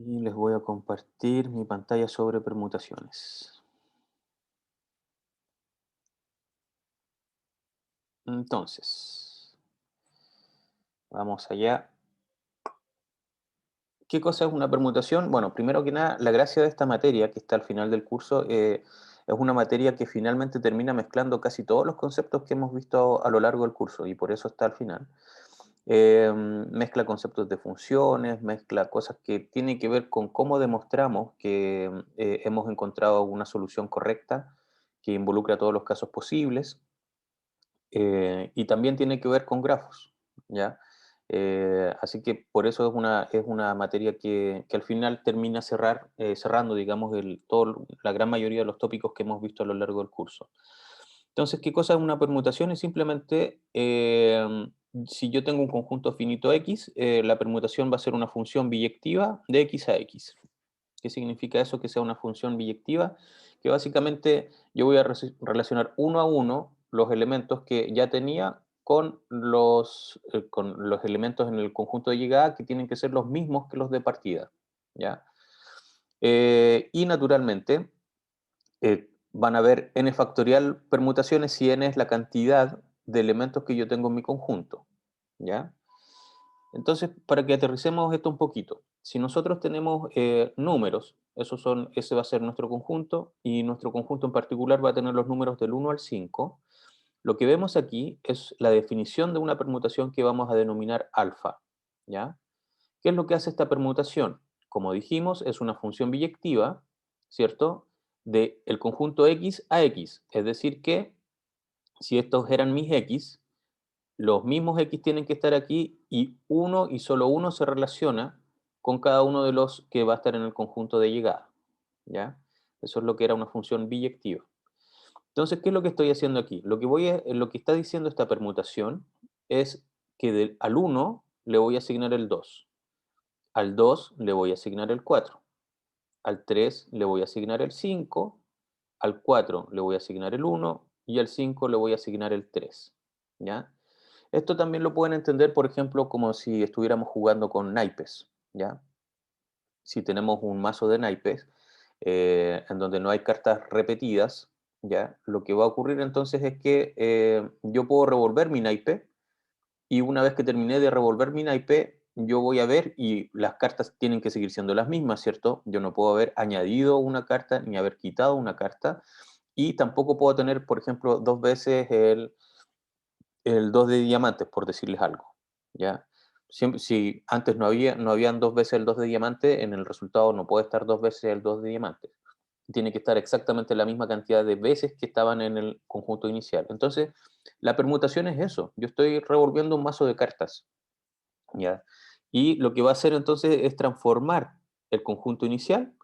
Y les voy a compartir mi pantalla sobre permutaciones. Entonces, vamos allá. ¿Qué cosa es una permutación? Bueno, primero que nada, la gracia de esta materia que está al final del curso es una materia que finalmente termina mezclando casi todos los conceptos que hemos visto a lo largo del curso y por eso está al final. Mezcla conceptos de funciones, mezcla cosas que tienen que ver con cómo demostramos que hemos encontrado una solución correcta que involucra todos los casos posibles. Y también tiene que ver con grafos, ¿ya? Así que por eso es una materia que al final termina cerrando, digamos, la gran mayoría de los tópicos que hemos visto a lo largo del curso. Entonces, ¿qué cosa es una permutación? Es simplemente, si yo tengo un conjunto finito X, la permutación va a ser una función biyectiva de X a X. ¿Qué significa eso? Que sea una función biyectiva, que básicamente yo voy a relacionar uno a uno los elementos que ya tenía con los elementos en el conjunto de llegada que tienen que ser los mismos que los de partida, ¿ya? Y naturalmente van a haber n factorial permutaciones si n es la cantidad de elementos que yo tengo en mi conjunto, ¿ya? Entonces, para que aterricemos esto un poquito, si nosotros tenemos números, ese va a ser nuestro conjunto, y nuestro conjunto en particular va a tener los números del 1 al 5, lo que vemos aquí es la definición de una permutación que vamos a denominar alfa, ¿ya? ¿Qué es lo que hace esta permutación? Como dijimos, es una función biyectiva, ¿cierto? De el conjunto X a X, es decir que si estos eran mis X, los mismos X tienen que estar aquí y uno y solo uno se relaciona con cada uno de los que va a estar en el conjunto de llegada, ¿ya? Eso es lo que era una función biyectiva. Entonces, ¿qué es lo que estoy haciendo aquí? Lo que está diciendo esta permutación es que al uno le voy a asignar el 2, al 2 le voy a asignar el 4, al 3 le voy a asignar el 5, al 4 le voy a asignar el 1 y al 5 le voy a asignar el 3, ¿ya? Esto también lo pueden entender, por ejemplo, como si estuviéramos jugando con naipes, ¿ya? Si tenemos un mazo de naipes en donde no hay cartas repetidas, ¿ya? Lo que va a ocurrir entonces es que yo puedo revolver mi naipe y una vez que terminé de revolver mi naipe, yo voy a ver y las cartas tienen que seguir siendo las mismas, ¿cierto? Yo no puedo haber añadido una carta ni haber quitado una carta y tampoco puedo tener, por ejemplo, dos veces el 2 de diamantes, por decirles algo, ¿ya? Siempre, si antes no habían dos veces el 2 de diamante, en el resultado no puede estar dos veces el 2 de diamante. Tiene que estar exactamente la misma cantidad de veces que estaban en el conjunto inicial. Entonces, la permutación es eso. Yo estoy revolviendo un mazo de cartas, ¿ya? Y lo que va a hacer entonces es transformar el conjunto inicial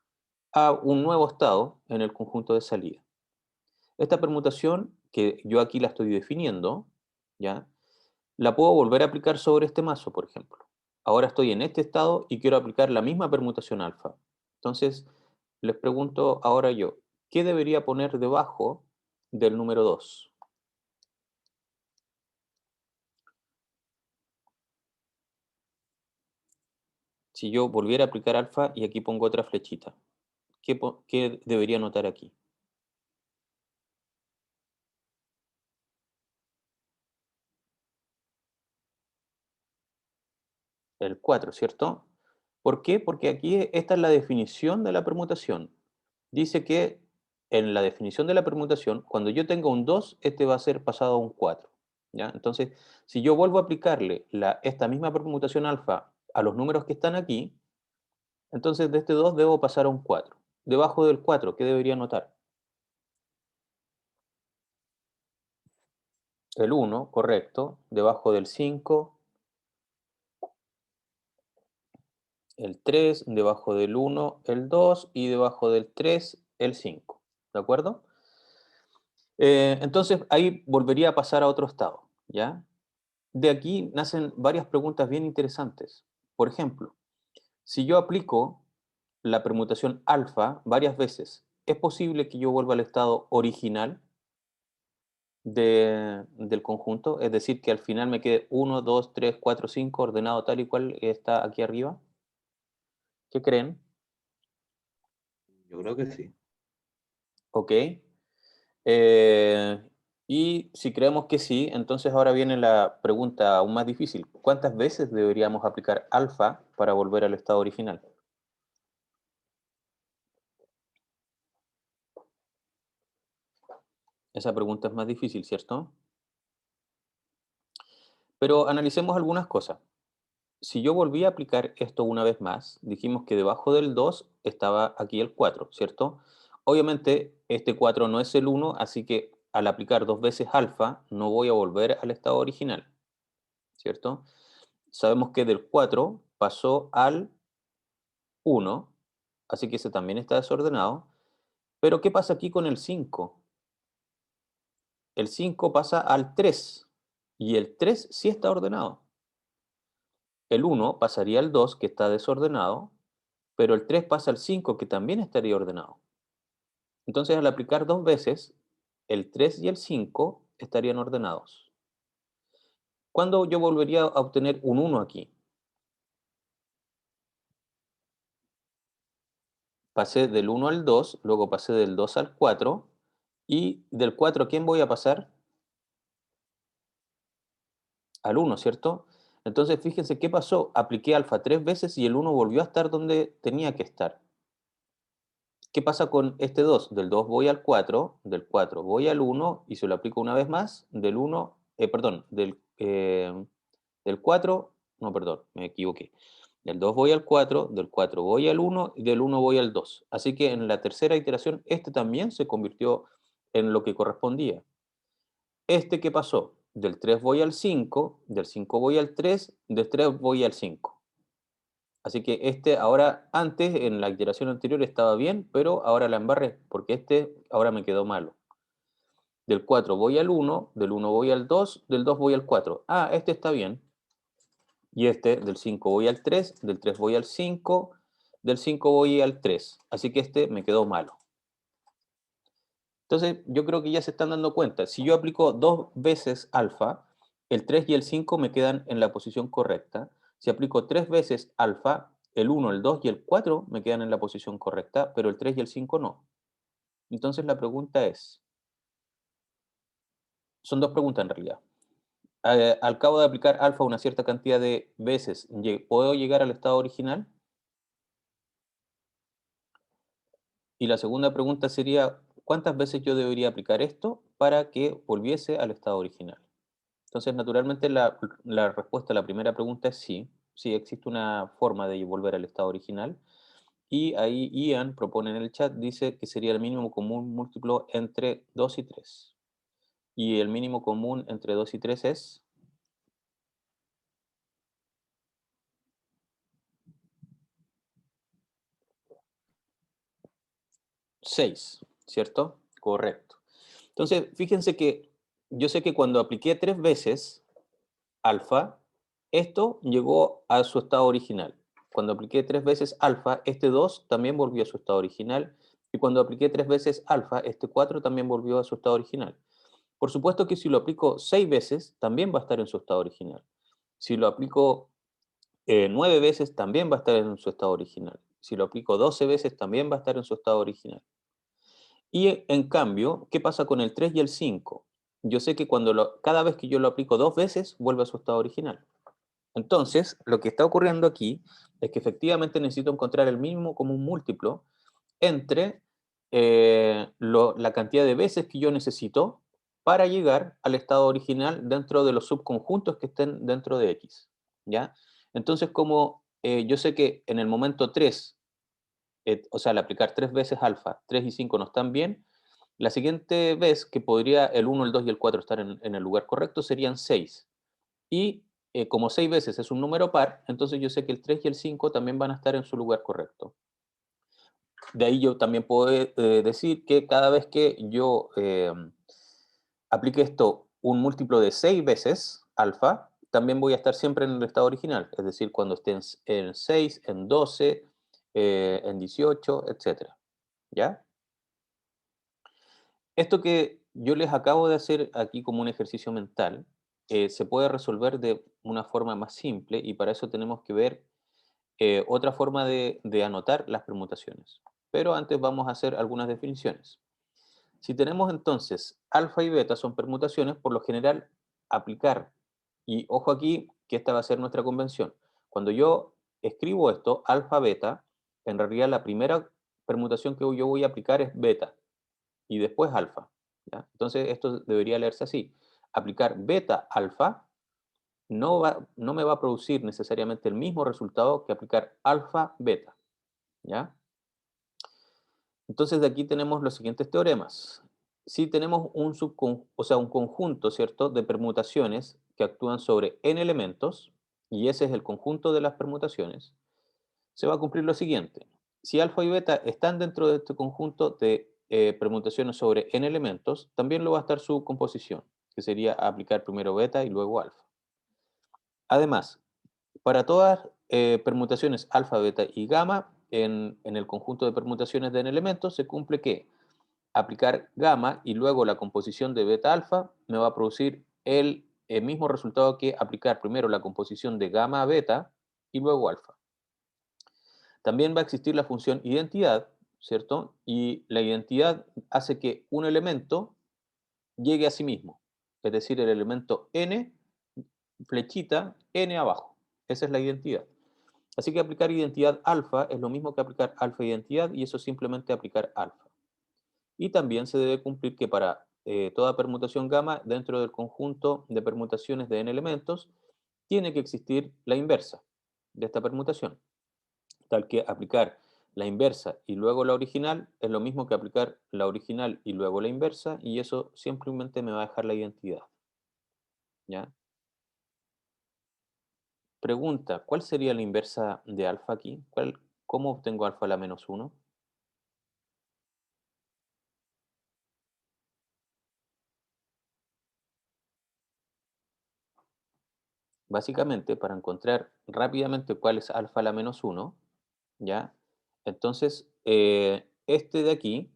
a un nuevo estado en el conjunto de salida. Esta permutación, que yo aquí la estoy definiendo, ¿ya? La puedo volver a aplicar sobre este mazo, por ejemplo. Ahora estoy en este estado y quiero aplicar la misma permutación alfa. Entonces, les pregunto ahora yo, ¿qué debería poner debajo del número 2? Si yo volviera a aplicar alfa y aquí pongo otra flechita, ¿qué debería anotar aquí? El 4, ¿cierto? ¿Por qué? Porque aquí esta es la definición de la permutación. Dice que en la definición de la permutación, cuando yo tenga un 2, este va a ser pasado a un 4, ¿ya? Entonces, si yo vuelvo a aplicarle esta misma permutación alfa a los números que están aquí, entonces de este 2 debo pasar a un 4. Debajo del 4, ¿qué debería anotar? El 1, correcto. Debajo del 5, el 3. Debajo del 1, el 2. Y debajo del 3, el 5. ¿De acuerdo? Entonces ahí volvería a pasar a otro estado, ¿ya? De aquí nacen varias preguntas bien interesantes. Por ejemplo, si yo aplico la permutación alfa varias veces, ¿es posible que yo vuelva al estado original del conjunto? Es decir, que al final me quede uno, 2, 3, 4, 5 ordenado tal y cual está aquí arriba. ¿Qué creen? Yo creo que sí. Ok. Eh, y si creemos que sí, entonces ahora viene la pregunta aún más difícil. ¿Cuántas veces deberíamos aplicar alfa para volver al estado original? Esa pregunta es más difícil, ¿cierto? Pero analicemos algunas cosas. Si yo volví a aplicar esto una vez más, dijimos que debajo del 2 estaba aquí el 4, ¿cierto? Obviamente este 4 no es el 1, así que al aplicar dos veces alfa no voy a volver al estado original, ¿cierto? Sabemos que del 4 pasó al 1, así que ese también está desordenado. Pero ¿qué pasa aquí con el 5? El 5 pasa al 3 y el 3 sí está ordenado. El 1 pasaría al 2, que está desordenado, pero el 3 pasa al 5, que también estaría ordenado. Entonces, al aplicar dos veces, el 3 y el 5 estarían ordenados. ¿Cuándo yo volvería a obtener un 1 aquí? Pasé del 1 al 2, luego pasé del 2 al 4, y del 4, ¿a quién voy a pasar? Al 1, ¿cierto? Entonces, fíjense qué pasó. Apliqué alfa tres veces y el 1 volvió a estar donde tenía que estar. ¿Qué pasa con este 2? Del 2 voy al 4, del 4 voy al 1 y se lo aplico una vez más, del 1, perdón, del 4, no, perdón, me equivoqué. Del 2 voy al 4, del 4 voy al 1 y del 1 voy al 2. Así que en la tercera iteración este también se convirtió en lo que correspondía. Este, ¿qué pasó? Del 3 voy al 5, del 5 voy al 3, del 3 voy al 5. Así que este ahora, antes, en la iteración anterior estaba bien, pero ahora la embarré, porque este ahora me quedó malo. Del 4 voy al 1, del 1 voy al 2, del 2 voy al 4. Ah, este está bien. Y este, del 5 voy al 3, del 3 voy al 5, del 5 voy al 3. Así que este me quedó malo. Entonces, yo creo que ya se están dando cuenta. Si yo aplico dos veces alfa, el 3 y el 5 me quedan en la posición correcta. Si aplico tres veces alfa, el 1, el 2 y el 4 me quedan en la posición correcta, pero el 3 y el 5 no. Entonces la pregunta es, son dos preguntas en realidad. Al cabo de aplicar alfa una cierta cantidad de veces, ¿puedo llegar al estado original? Y la segunda pregunta sería, ¿cuántas veces yo debería aplicar esto para que volviese al estado original? Entonces, naturalmente, la respuesta a la primera pregunta es sí. Sí, existe una forma de volver al estado original. Y ahí Ian propone en el chat, dice que sería el mínimo común múltiplo entre 2 y 3. Y el mínimo común entre 2 y 3 es 6, ¿cierto? Correcto. Entonces, fíjense que yo sé que cuando apliqué tres veces alfa, esto llegó a su estado original. Cuando apliqué tres veces alfa, este 2 también volvió a su estado original. Y cuando apliqué tres veces alfa, este 4 también volvió a su estado original. Por supuesto que si lo aplico 6 veces, también va a estar en su estado original. Si lo aplico 9 veces, también va a estar en su estado original. Si lo aplico 12 veces, también va a estar en su estado original. Y en cambio, ¿qué pasa con el 3 y el 5? Yo sé que cada vez que yo lo aplico dos veces, vuelve a su estado original. Entonces, lo que está ocurriendo aquí es que efectivamente necesito encontrar el mínimo común múltiplo entre la cantidad de veces que yo necesito para llegar al estado original dentro de los subconjuntos que estén dentro de X, ¿ya? Entonces, como yo sé que en el momento 3, o sea, al aplicar tres veces alfa, 3 y 5 no están bien, la siguiente vez que podría el 1, el 2 y el 4 estar en el lugar correcto serían 6. Y como 6 veces es un número par, entonces yo sé que el 3 y el 5 también van a estar en su lugar correcto. De ahí yo también puedo decir que cada vez que yo aplique esto un múltiplo de 6 veces, alfa, también voy a estar siempre en el estado original, es decir, cuando esté en 6, en 12, en 18, etcétera. ¿Ya? Esto que yo les acabo de hacer aquí como un ejercicio mental, se puede resolver de una forma más simple y para eso tenemos que ver otra forma de anotar las permutaciones. pero antes vamos a hacer algunas definiciones. Si tenemos entonces alfa y beta son permutaciones, por lo general aplicar, y ojo aquí que esta va a ser nuestra convención. Cuando yo escribo esto, alfa, beta, en realidad la primera permutación que yo voy a aplicar es beta y después alfa. ¿Ya? Entonces esto debería leerse así. Aplicar beta, alfa no me va a producir necesariamente el mismo resultado que aplicar alfa, beta. ¿Ya? Entonces de aquí tenemos los siguientes teoremas. Si tenemos un conjunto, ¿cierto?, de permutaciones que actúan sobre n elementos, y ese es el conjunto de las permutaciones, se va a cumplir lo siguiente. Si alfa y beta están dentro de este conjunto de permutaciones sobre n elementos, también lo va a estar su composición, que sería aplicar primero beta y luego alfa. Además, para todas permutaciones alfa, beta y gamma, en el conjunto de permutaciones de n elementos se cumple que aplicar gamma y luego la composición de beta alfa me va a producir el mismo resultado que aplicar primero la composición de gamma beta y luego alfa. También va a existir la función identidad, ¿cierto? Y la identidad hace que un elemento llegue a sí mismo, es decir, el elemento n, flechita, n abajo. Esa es la identidad. Así que aplicar identidad alfa es lo mismo que aplicar alfa identidad y eso es simplemente aplicar alfa. Y también se debe cumplir que para toda permutación gamma dentro del conjunto de permutaciones de n elementos tiene que existir la inversa de esta permutación, tal que aplicar la inversa y luego la original es lo mismo que aplicar la original y luego la inversa y eso simplemente me va a dejar la identidad. ¿Ya? Pregunta, ¿cuál sería la inversa de alfa aquí? ¿Cómo obtengo alfa a la menos 1? Básicamente, para encontrar rápidamente cuál es alfa a la menos 1, ¿ya? Entonces, este de aquí,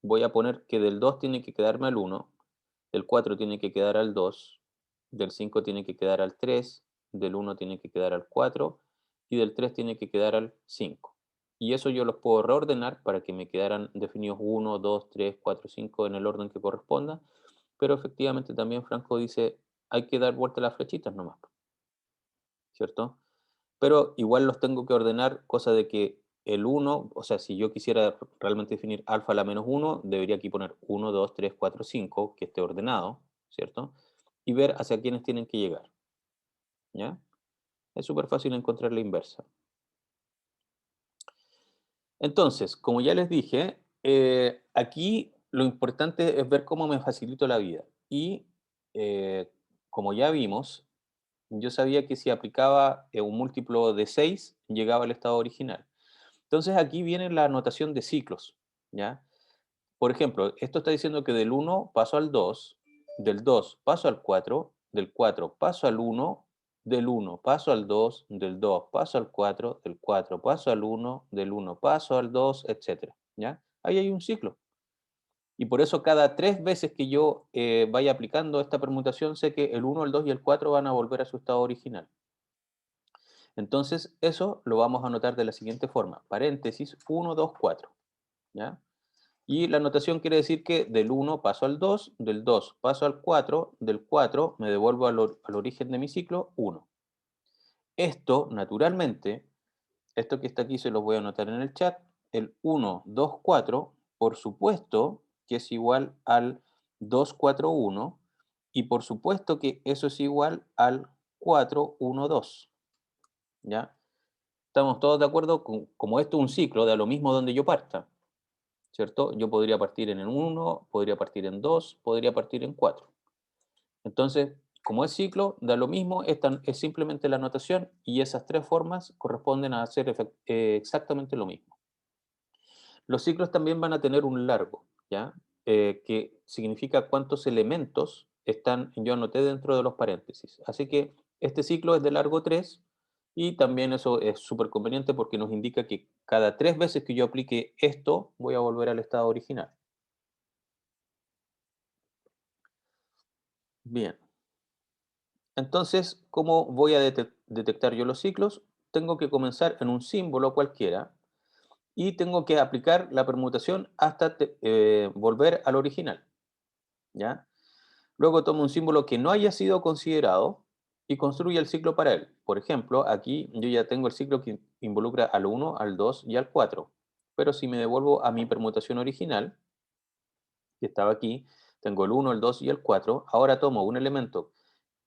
voy a poner que del 2 tiene que quedarme al 1, del 4 tiene que quedar al 2, del 5 tiene que quedar al 3, del 1 tiene que quedar al 4 y del 3 tiene que quedar al 5. Y eso yo los puedo reordenar para que me quedaran definidos 1, 2, 3, 4, 5 en el orden que corresponda, pero efectivamente también Franco dice, hay que dar vuelta a las flechitas nomás, ¿cierto? Pero igual los tengo que ordenar, cosa de que el 1, o sea, si yo quisiera realmente definir alfa a la menos 1, debería aquí poner 1, 2, 3, 4, 5, que esté ordenado, ¿cierto? Y ver hacia quiénes tienen que llegar, ¿ya? Es súper fácil encontrar la inversa. Entonces, como ya les dije, aquí lo importante es ver cómo me facilito la vida. Y como ya vimos, yo sabía que si aplicaba un múltiplo de 6 llegaba al estado original. Entonces aquí viene la notación de ciclos, ¿ya? Por ejemplo, esto está diciendo que del 1 paso al 2, del 2 paso al 4, del 4 paso al 1, del 1 paso al 2, del 2 paso al 4, del 4 paso al 1, del 1 paso al 2, etcétera, ¿ya? Ahí hay un ciclo. Y por eso cada 3 veces que yo vaya aplicando esta permutación, sé que el 1, el 2 y el 4 van a volver a su estado original. Entonces, eso lo vamos a anotar de la siguiente forma. Paréntesis 1, 2, 4. ¿Ya? Y la notación quiere decir que del 1 paso al 2, del 2 paso al 4, del 4 me devuelvo al origen de mi ciclo, 1. Esto, naturalmente, esto que está aquí se lo voy a anotar en el chat, el 1, 2, 4, por supuesto que es igual al 2, 4, 1, y por supuesto que eso es igual al 4, 1, 2. ¿Ya? Estamos todos de acuerdo, como esto es un ciclo, da lo mismo donde yo parta, ¿cierto? Yo podría partir en el 1, podría partir en 2, podría partir en 4. Entonces, como es ciclo, da lo mismo, esta es simplemente la notación y esas tres formas corresponden a hacer exactamente lo mismo. Los ciclos también van a tener un largo, ¿ya? Que significa cuántos elementos están, yo anoté dentro de los paréntesis. Así que este ciclo es de largo 3 y también eso es súper conveniente porque nos indica que cada 3 veces que yo aplique esto, voy a volver al estado original. Bien, entonces, ¿cómo voy a detectar yo los ciclos? Tengo que comenzar en un símbolo cualquiera y tengo que aplicar la permutación hasta volver al original, ¿ya? Luego tomo un símbolo que no haya sido considerado y construyo el ciclo para él. Por ejemplo, aquí yo ya tengo el ciclo que involucra al 1, al 2 y al 4. Pero si me devuelvo a mi permutación original, que estaba aquí, tengo el 1, el 2 y el 4. Ahora tomo un elemento,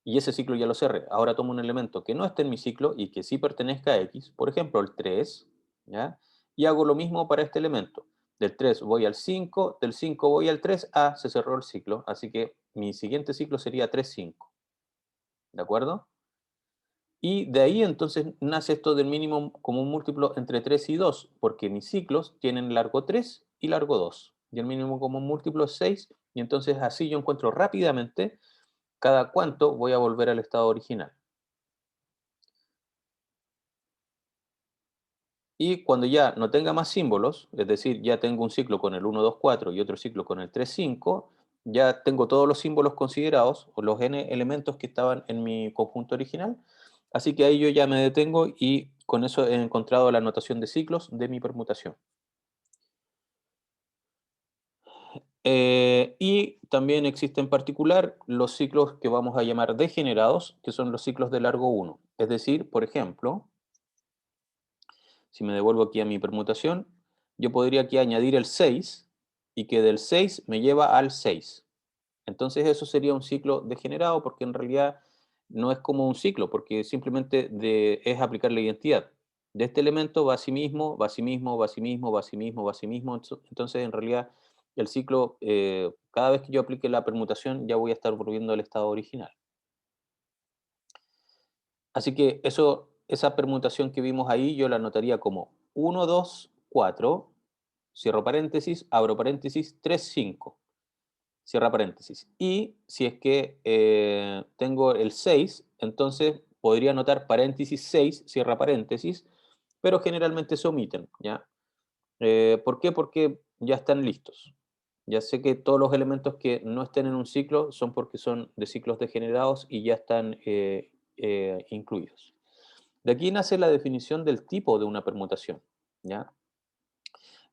y ese ciclo ya lo cerré. Ahora tomo un elemento que no esté en mi ciclo y que sí pertenezca a X, por ejemplo, el 3, ¿ya? Y hago lo mismo para este elemento. Del 3 voy al 5, del 5 voy al 3, se cerró el ciclo, así que mi siguiente ciclo sería 3, 5. ¿De acuerdo? Y de ahí entonces nace esto del mínimo como un múltiplo entre 3 y 2, porque mis ciclos tienen largo 3 y largo 2. Y el mínimo común múltiplo es 6, y entonces así yo encuentro rápidamente cada cuánto voy a volver al estado original. Y cuando ya no tenga más símbolos, es decir, ya tengo un ciclo con el 1, 2, 4 y otro ciclo con el 3, 5, ya tengo todos los símbolos considerados, o los n elementos que estaban en mi conjunto original, así que ahí yo ya me detengo y con eso he encontrado la notación de ciclos de mi permutación. Y también existen en particular los ciclos que vamos a llamar degenerados, que son los ciclos de largo 1. Es decir, por ejemplo, si me devuelvo aquí a mi permutación, yo podría aquí añadir el 6 y que del 6 me lleva al 6. Entonces eso sería un ciclo degenerado porque en realidad no es como un ciclo, porque simplemente es aplicar la identidad. De este elemento va a sí mismo, va a sí mismo, va a sí mismo, va a sí mismo, va a sí mismo. Entonces en realidad el ciclo, cada vez que yo aplique la permutación ya voy a estar volviendo al estado original. Así que esa permutación que vimos ahí yo la anotaría como 1, 2, 4, cierro paréntesis, abro paréntesis, 3, 5, cierra paréntesis. Y si es que tengo el 6, entonces podría anotar paréntesis 6, cierra paréntesis, pero generalmente se omiten, ¿ya? ¿Por qué? Porque ya están listos. Ya sé que todos los elementos que no estén en un ciclo son porque son de ciclos degenerados y ya están incluidos. De aquí nace la definición del tipo de una permutación, ¿ya?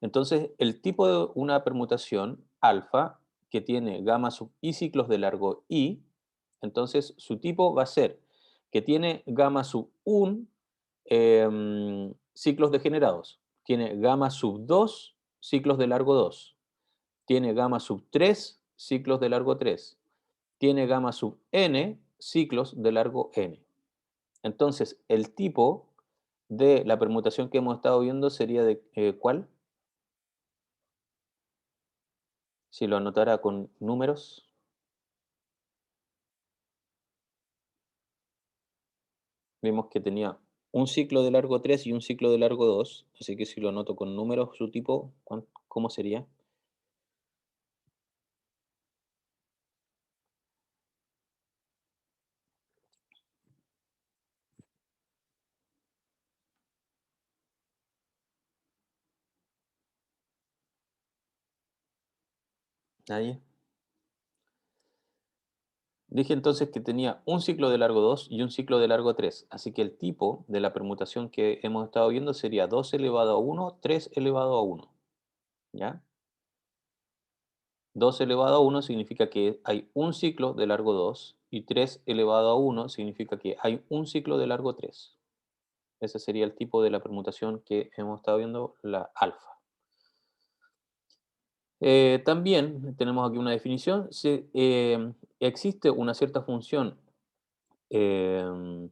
Entonces, el tipo de una permutación alfa, que tiene gamma sub i ciclos de largo i, entonces su tipo va a ser que tiene gamma sub 1 ciclos degenerados, tiene gamma sub 2 ciclos de largo 2, tiene gamma sub 3 ciclos de largo 3, tiene gamma sub n ciclos de largo n. Entonces, el tipo de la permutación que hemos estado viendo sería de ¿cuál? Si lo anotara con números, vimos que tenía un ciclo de largo 3 y un ciclo de largo 2, así que si lo anoto con números, su tipo, ¿cómo sería? ¿Nadie? Dije entonces que tenía un ciclo de largo 2 y un ciclo de largo 3, así que el tipo de la permutación que hemos estado viendo sería 2 elevado a 1, 3 elevado a 1, ¿ya? 2 elevado a 1 significa que hay un ciclo de largo 2 y 3 elevado a 1 significa que hay un ciclo de largo 3. Ese sería el tipo de la permutación que hemos estado viendo, la alfa. También tenemos aquí una definición. Existe una cierta función em,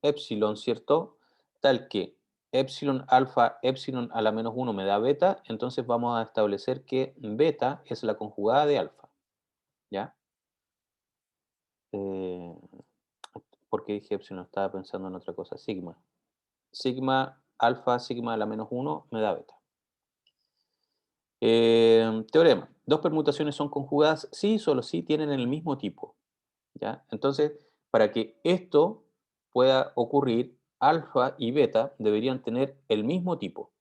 epsilon, ¿cierto? Tal que epsilon alfa, epsilon a la menos uno me da beta, entonces vamos a establecer que beta es la conjugada de alfa, ¿ya? Eh, ¿Por qué dije epsilon? Estaba pensando en otra cosa. Sigma. Sigma alfa, sigma a la menos uno me da beta. Teorema. Dos permutaciones son conjugadas si solo si tienen el mismo tipo, ¿ya? Entonces, para que esto pueda ocurrir, alfa y beta deberían tener el mismo tipo.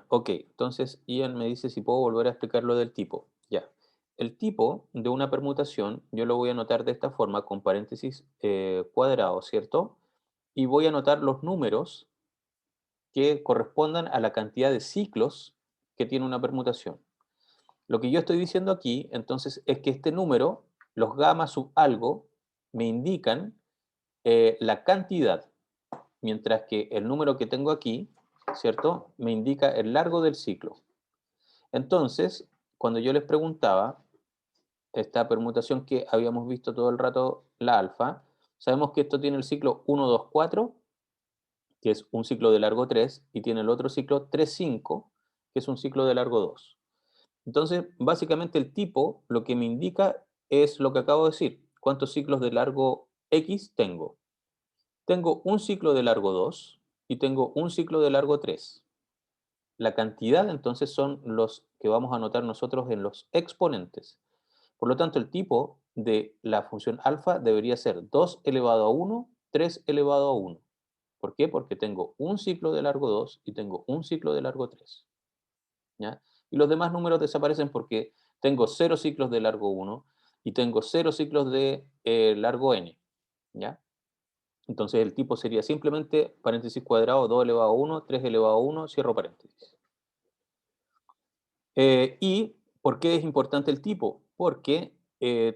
Ok, entonces Ian me dice si puedo volver a explicar lo del tipo. Ya. El tipo de una permutación yo lo voy a anotar de esta forma con paréntesis cuadrados, ¿cierto? y voy a anotar los números que correspondan a la cantidad de ciclos que tiene una permutación. Lo que yo estoy diciendo aquí, entonces, es que este número, los gamma sub algo, me indican la cantidad, mientras que el número que tengo aquí, ¿cierto?, me indica el largo del ciclo. Entonces, cuando yo les preguntaba, esta permutación que habíamos visto todo el rato, la alfa, sabemos que esto tiene el ciclo 1, 2, 4, que es un ciclo de largo 3, y tiene el otro ciclo 3, 5, que es un ciclo de largo 2. Entonces, básicamente el tipo lo que me indica es lo que acabo de decir. ¿Cuántos ciclos de largo X tengo? Tengo un ciclo de largo 2 y tengo un ciclo de largo 3. La cantidad entonces son los que vamos a anotar nosotros en los exponentes. Por lo tanto, el tipo de la función alfa debería ser 2 elevado a 1, 3 elevado a 1. ¿Por qué? Porque tengo un ciclo de largo 2 y tengo un ciclo de largo 3. ¿Ya? Y los demás números desaparecen porque tengo 0 ciclos de largo 1 y tengo 0 ciclos de largo n. ¿Ya? Entonces el tipo sería simplemente paréntesis cuadrado 2 elevado a 1, 3 elevado a 1, cierro paréntesis. ¿Y por qué es importante el tipo? Porque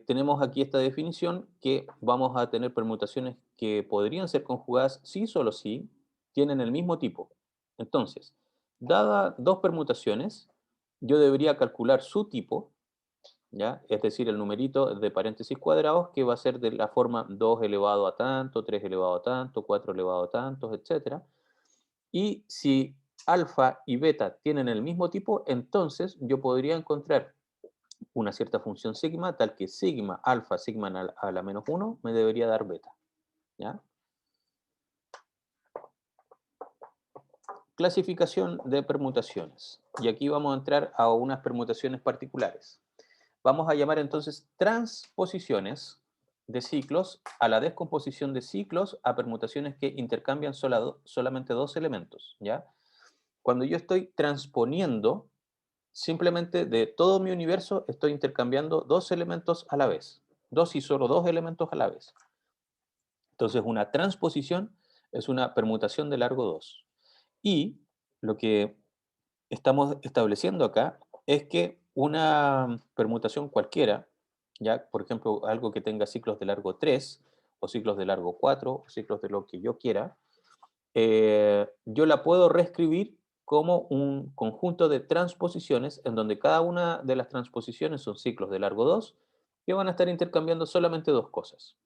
tenemos aquí esta definición que vamos a tener permutaciones que podrían ser conjugadas sí, solo sí, tienen el mismo tipo. Entonces, dadas dos permutaciones, yo debería calcular su tipo, ¿ya? Es decir, el numerito de paréntesis cuadrados que va a ser de la forma 2 elevado a tanto, 3 elevado a tanto, 4 elevado a tantos, etc. Y si alfa y beta tienen el mismo tipo, entonces yo podría encontrar una cierta función sigma, tal que sigma alfa sigma a la menos 1 me debería dar beta. ¿Ya? Clasificación de permutaciones. Y aquí vamos a entrar a unas permutaciones particulares. Vamos a llamar entonces transposiciones de ciclos a la descomposición de ciclos a permutaciones que intercambian solamente dos elementos. ¿Ya? Cuando yo estoy transponiendo, simplemente de todo mi universo estoy intercambiando dos elementos a la vez. Dos y solo dos elementos a la vez. Entonces, una transposición es una permutación de largo 2. Y lo que estamos estableciendo acá es que una permutación cualquiera, ya por ejemplo, algo que tenga ciclos de largo 3, o ciclos de largo 4, o ciclos de lo que yo quiera, yo la puedo reescribir como un conjunto de transposiciones en donde cada una de las transposiciones son ciclos de largo 2 que van a estar intercambiando solamente dos cosas.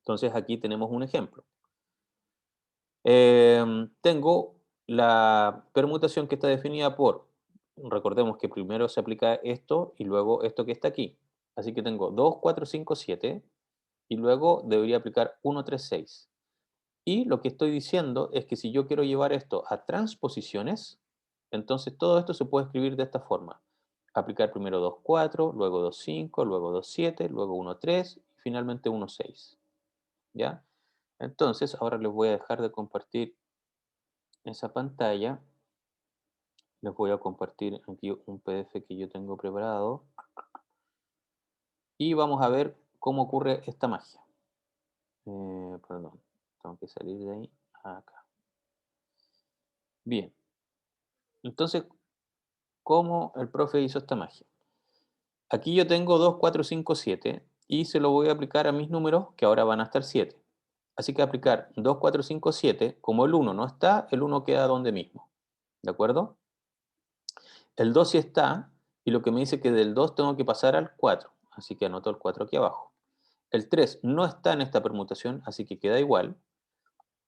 Entonces aquí tenemos un ejemplo. Tengo la permutación que está definida por, recordemos que primero se aplica esto y luego esto que está aquí. Así que tengo 2, 4, 5, 7 y luego debería aplicar 1, 3, 6. Y lo que estoy diciendo es que si yo quiero llevar esto a transposiciones, entonces todo esto se puede escribir de esta forma. Aplicar primero 2, 4, luego 2, 5, luego 2, 7, luego 1, 3 y finalmente 1, 6. ¿Ya? Entonces, ahora les voy a dejar de compartir esa pantalla. Les voy a compartir aquí un PDF que yo tengo preparado. Y vamos a ver cómo ocurre esta magia. Perdón, tengo que salir de ahí acá. Bien, entonces, ¿cómo el profe hizo esta magia? Aquí yo tengo 2, 4, 5, 7 y se lo voy a aplicar a mis números que ahora van a estar 7. Así que aplicar 2, 4, 5, 7, como el 1 no está, el 1 queda donde mismo. ¿De acuerdo? El 2 sí está y lo que me dice que del 2 tengo que pasar al 4. Así que anoto el 4 aquí abajo. El 3 no está en esta permutación, así que queda igual.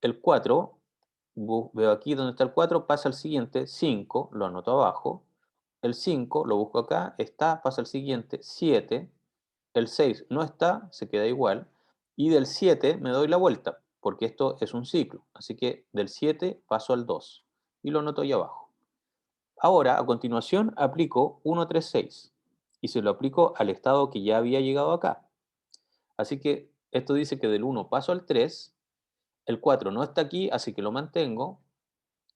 El 4, veo aquí donde está el 4, pasa al siguiente, 5, lo anoto abajo. El 5 lo busco acá, está, pasa al siguiente, 7. El 6 no está, se queda igual. Y del 7 me doy la vuelta, porque esto es un ciclo. Así que del 7 paso al 2 y lo anoto ahí abajo. Ahora, a continuación, aplico 1, 3, 6 y se lo aplico al estado que ya había llegado acá. Así que esto dice que del 1 paso al 3, el 4 no está aquí, así que lo mantengo,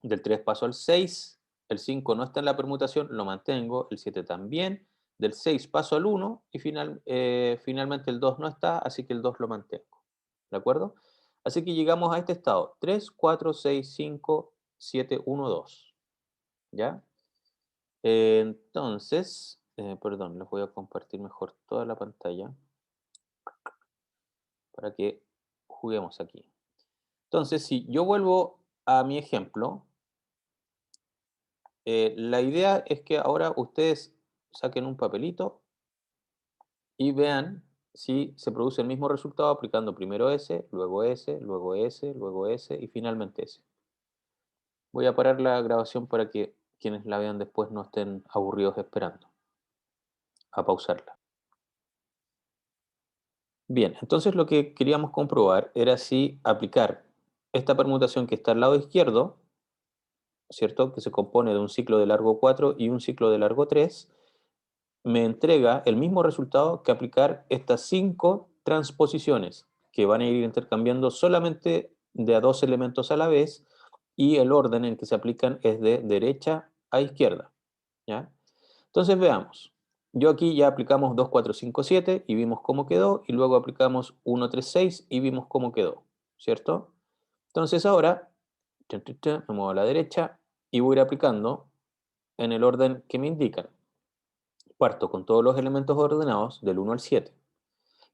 del 3 paso al 6, el 5 no está en la permutación, lo mantengo, el 7 también, del 6 paso al 1 y finalmente el 2 no está, así que el 2 lo mantengo. ¿De acuerdo? Así que llegamos a este estado, 3, 4, 6, 5, 7, 1, 2. ¿Ya? Entonces, perdón, les voy a compartir mejor toda la pantalla para que juguemos aquí. Entonces, si yo vuelvo a mi ejemplo, la idea es que ahora ustedes saquen un papelito y vean si se produce el mismo resultado aplicando primero S, luego S, luego S, luego S y finalmente S. Voy a parar la grabación para que quienes la vean después no estén aburridos esperando a pausarla. Bien, entonces lo que queríamos comprobar era si aplicar esta permutación que está al lado izquierdo, ¿cierto? Que se compone de un ciclo de largo 4 y un ciclo de largo 3, me entrega el mismo resultado que aplicar estas 5 transposiciones, que van a ir intercambiando solamente de a 2 elementos a la vez, y el orden en que se aplican es de derecha a izquierda, ¿ya? Entonces veamos. Yo aquí ya aplicamos 2, 4, 5, 7 y vimos cómo quedó, y luego aplicamos 1, 3, 6 y vimos cómo quedó, ¿cierto? Entonces ahora, me muevo a la derecha y voy a ir aplicando en el orden que me indican. Parto con todos los elementos ordenados del 1 al 7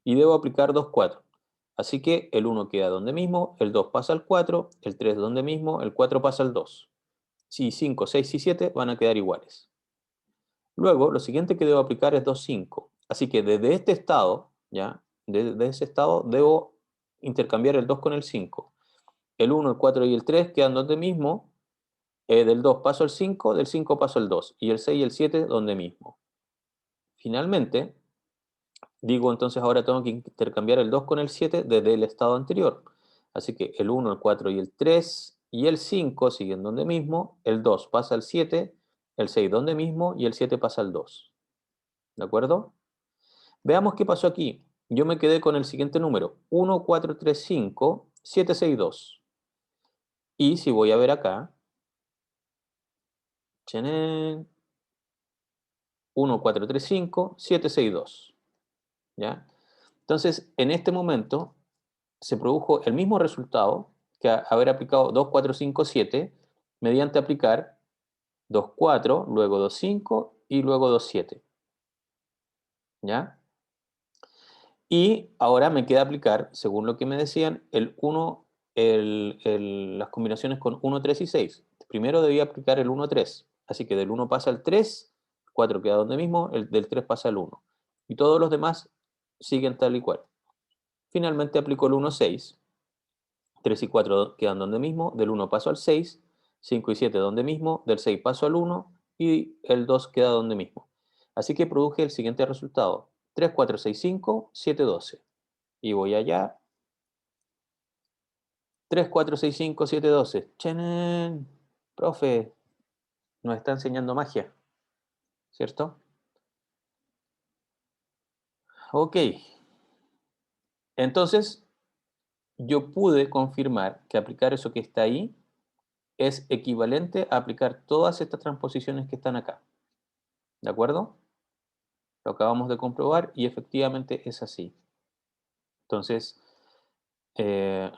y debo aplicar 2, 4. Así que el 1 queda donde mismo, el 2 pasa al 4, el 3 donde mismo, el 4 pasa al 2. Si 5, 6 y 7 van a quedar iguales. Luego, lo siguiente que debo aplicar es 2, 5. Así que desde este estado, ¿ya? Desde ese estado debo intercambiar el 2 con el 5. El 1, el 4 y el 3 quedan donde mismo. Del 2 paso al 5, del 5 paso al 2. Y el 6 y el 7 donde mismo. Finalmente, digo entonces ahora tengo que intercambiar el 2 con el 7 desde el estado anterior. Así que el 1, el 4 y el 3 y el 5 siguen donde mismo. El 2 pasa al 7, el 6 donde mismo y el 7 pasa al 2. ¿De acuerdo? Veamos qué pasó aquí. Yo me quedé con el siguiente número, 1, 4, 3, 5, 7, 6, 2. Y si voy a ver acá, 1, 4, 3, 5, 7, 6, 2. ¿Ya? Entonces, en este momento se produjo el mismo resultado que haber aplicado 2, 4, 5, 7 mediante aplicar 2, 4, luego 2, 5 y luego 2, 7. ¿Ya? Y ahora me queda aplicar, según lo que me decían, el 1, las combinaciones con 1, 3 y 6. Primero debía aplicar el 1, 3. Así que del 1 pasa al 3, 4 queda donde mismo, el del 3 pasa al 1. Y todos los demás siguen tal y cual. Finalmente aplico el 1, 6. 3 y 4 quedan donde mismo, del 1 paso al 6, 5 y 7 donde mismo, del 6 paso al 1 y el 2 queda donde mismo. Así que produje el siguiente resultado. 3, 4, 6, 5, 7, 12. Y voy allá. 3, 4, 6, 5, 7, 12. ¡Chanan! Profe, nos está enseñando magia, ¿cierto? Ok. Entonces, yo pude confirmar que aplicar eso que está ahí es equivalente a aplicar todas estas transposiciones que están acá. ¿De acuerdo? Lo acabamos de comprobar y efectivamente es así. Entonces,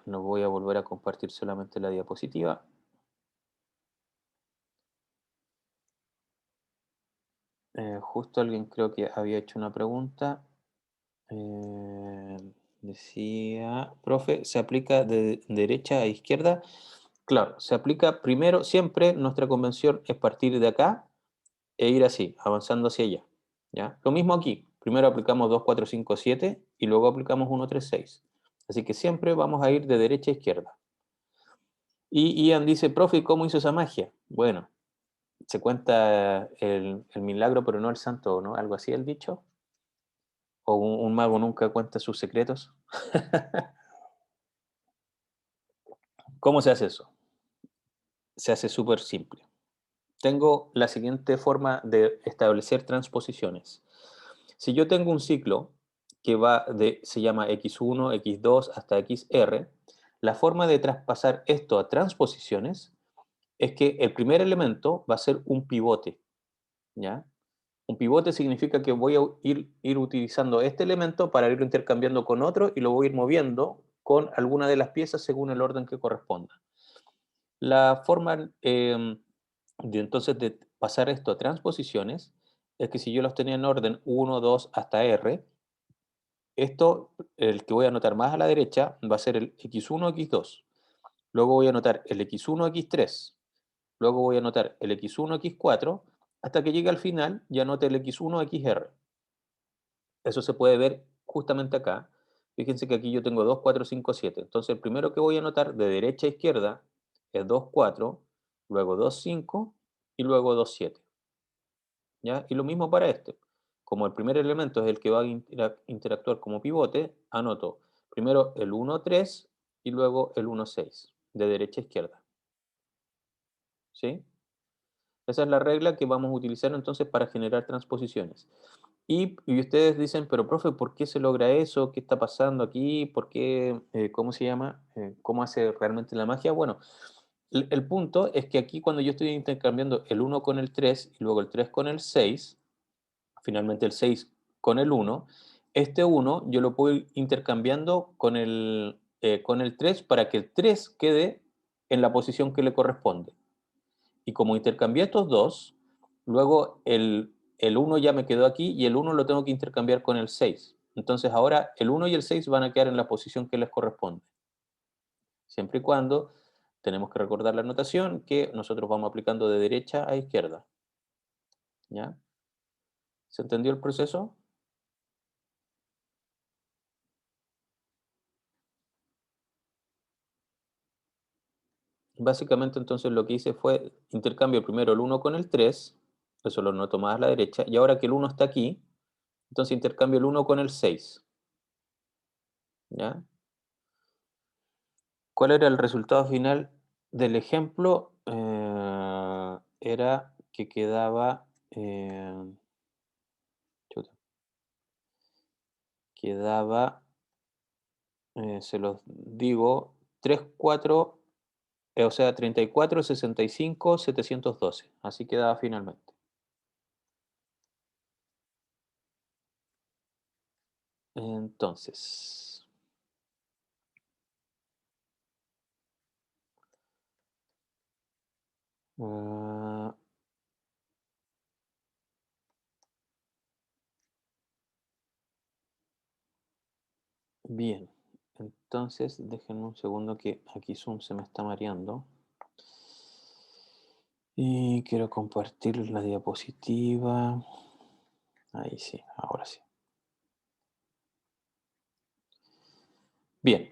no voy a volver a compartir solamente la diapositiva. Justo alguien creo que había hecho una pregunta. Eh, Decía, profe, ¿se aplica de derecha a izquierda? Claro, se aplica primero, siempre nuestra convención es partir de acá e ir así, avanzando hacia allá. ¿Ya? Lo mismo aquí, primero aplicamos 2, 4, 5, 7 y luego aplicamos 1, 3, 6. Así que siempre vamos a ir de derecha a izquierda. Y Ian dice, profe, ¿cómo hizo esa magia? Bueno, se cuenta el milagro, pero no el santo, ¿no? Algo así el dicho. O un mago nunca cuenta sus secretos. ¿Cómo se hace eso? Se hace súper simple. Tengo la siguiente forma de establecer transposiciones. Si yo tengo un ciclo que va se llama x1, x2 hasta xr, la forma de traspasar esto a transposiciones es que el primer elemento va a ser un pivote, ¿ya? Un pivote significa que voy a ir utilizando este elemento para irlo intercambiando con otro y lo voy a ir moviendo con alguna de las piezas según el orden que corresponda. La forma entonces de pasar esto a transposiciones es que si yo los tenía en orden 1, 2 hasta R, esto, el que voy a anotar más a la derecha, va a ser el x1, x2. Luego voy a anotar el x1, x3. Luego voy a anotar el x1, x4, hasta que llegue al final y anote el x1, xr. Eso se puede ver justamente acá. Fíjense que aquí yo tengo 2, 4, 5, 7. Entonces el primero que voy a anotar de derecha a izquierda es 2, 4, luego 2, 5 y luego 2, 7. ¿Ya? Y lo mismo para este. Como el primer elemento es el que va a interactuar como pivote, anoto primero el 1, 3 y luego el 1, 6, de derecha a izquierda. ¿Sí? Esa es la regla que vamos a utilizar entonces para generar transposiciones. Y ustedes dicen, pero profe, ¿por qué se logra eso? ¿Qué está pasando aquí? ¿Por qué? ¿Cómo se llama? ¿Cómo hace realmente la magia? Bueno, el punto es que aquí cuando yo estoy intercambiando el 1 con el 3 y luego el 3 con el 6, finalmente el 6 con el 1, este 1 yo lo puedo ir intercambiando con el 3 para que el 3 quede en la posición que le corresponde. Y como intercambié estos dos, luego el 1 ya me quedó aquí y el 1 lo tengo que intercambiar con el 6. Entonces ahora el 1 y el 6 van a quedar en la posición que les corresponde. Siempre y cuando tenemos que recordar la notación que nosotros vamos aplicando de derecha a izquierda. ¿Ya? ¿Se entendió el proceso? Básicamente entonces lo que hice fue intercambio primero el 1 con el 3, eso lo noto más a la derecha, y ahora que el 1 está aquí, entonces intercambio el 1 con el 6. ¿Ya? ¿Cuál era el resultado final del ejemplo? Era que quedaba, chuta, quedaba, se los digo, 3 4, o sea, 34, 65, 712. Así quedaba finalmente. Entonces, ah, bien. Entonces, déjenme un segundo que aquí Zoom se me está mareando. Y quiero compartir la diapositiva. Ahí sí, ahora sí. Bien.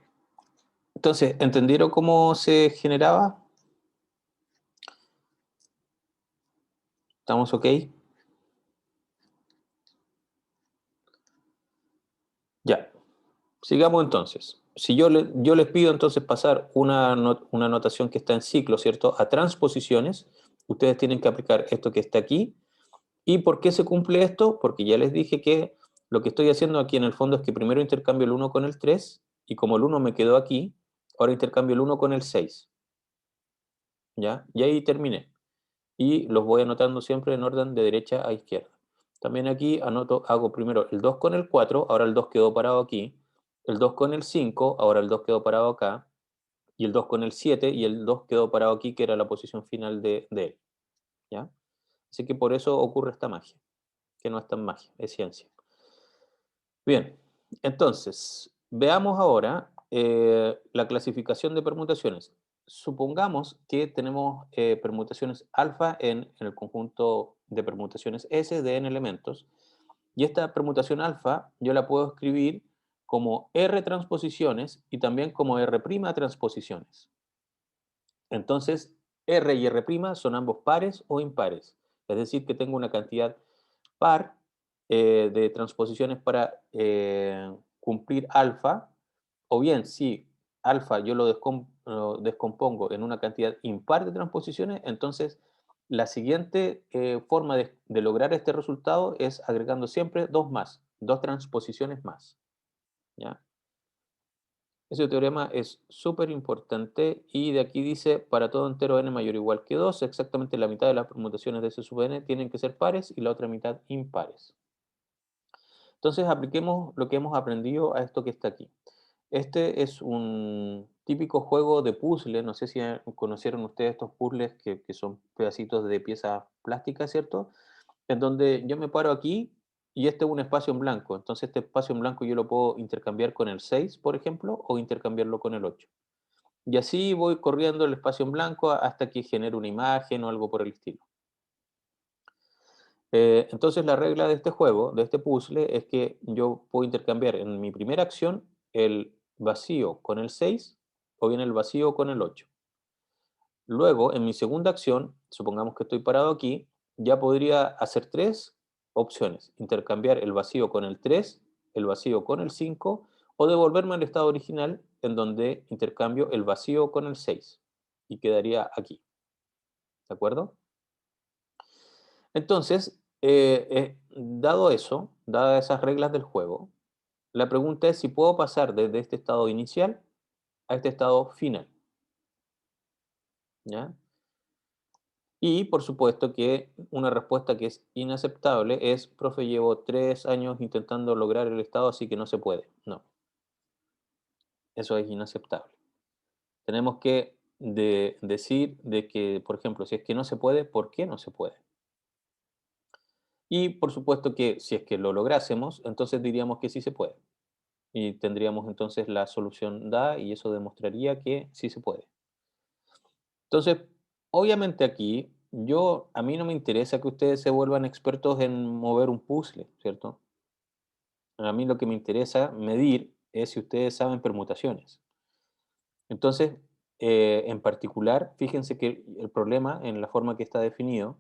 Entonces, ¿entendieron cómo se generaba? ¿Estamos ok? Ya. Sigamos entonces. Si yo les pido entonces pasar una notación que está en ciclo, ¿cierto? A transposiciones, ustedes tienen que aplicar esto que está aquí. ¿Y por qué se cumple esto? Porque ya les dije que lo que estoy haciendo aquí en el fondo es que primero intercambio el 1 con el 3, y como el 1 me quedó aquí, ahora intercambio el 1 con el 6. ¿Ya? Y ahí terminé. Y los voy anotando siempre en orden de derecha a izquierda. También aquí anoto, hago primero el 2 con el 4, ahora el 2 quedó parado aquí, el 2 con el 5, ahora el 2 quedó parado acá, y el 2 con el 7, y el 2 quedó parado aquí, que era la posición final de él. ¿Ya? Así que por eso ocurre esta magia, que no es tan magia, es ciencia. Bien, entonces, veamos ahora la clasificación de permutaciones. Supongamos que tenemos permutaciones alfa en el conjunto de permutaciones S de n elementos, y esta permutación alfa yo la puedo escribir como R transposiciones y también como R' transposiciones. Entonces, R y R' son ambos pares o impares, es decir, que tengo una cantidad par de transposiciones para cumplir alfa, o bien si alfa yo lo descompongo en una cantidad impar de transposiciones, entonces la siguiente forma de lograr este resultado es agregando siempre dos transposiciones más. ¿Ya? Ese teorema es súper importante y de aquí dice, para todo entero n mayor o igual que 2, exactamente la mitad de las permutaciones de S sub n tienen que ser pares y la otra mitad impares. Entonces apliquemos lo que hemos aprendido a esto que está aquí. Este es un típico juego de puzzle, no sé si conocieron ustedes estos puzzles que son pedacitos de piezas plásticas, ¿cierto? En donde yo me paro aquí y este es un espacio en blanco. Entonces este espacio en blanco yo lo puedo intercambiar con el 6, por ejemplo, o intercambiarlo con el 8. Y así voy corriendo el espacio en blanco hasta que genere una imagen o algo por el estilo. Entonces la regla de este juego, de este puzzle, es que yo puedo intercambiar en mi primera acción el vacío con el 6 o bien el vacío con el 8. Luego, en mi segunda acción, supongamos que estoy parado aquí, ya podría hacer tres opciones. Intercambiar el vacío con el 3, el vacío con el 5, o devolverme al estado original en donde intercambio el vacío con el 6. Y quedaría aquí. ¿De acuerdo? Entonces, dado eso, dadas esas reglas del juego, la pregunta es si puedo pasar desde este estado inicial a este estado final. ¿Ya? Y por supuesto que una respuesta que es inaceptable es, profe, llevo 3 años intentando lograr el estado, así que no se puede. No, eso es inaceptable. Tenemos que decir de que, por ejemplo, si es que no se puede, ¿por qué no se puede? Y por supuesto que si es que lo lográsemos, entonces diríamos que sí se puede. Y tendríamos entonces la solución dada y eso demostraría que sí se puede. Entonces, obviamente aquí, a mí no me interesa que ustedes se vuelvan expertos en mover un puzzle, ¿cierto? A mí lo que me interesa medir es si ustedes saben permutaciones. Entonces, en particular, fíjense que el problema en la forma que está definido,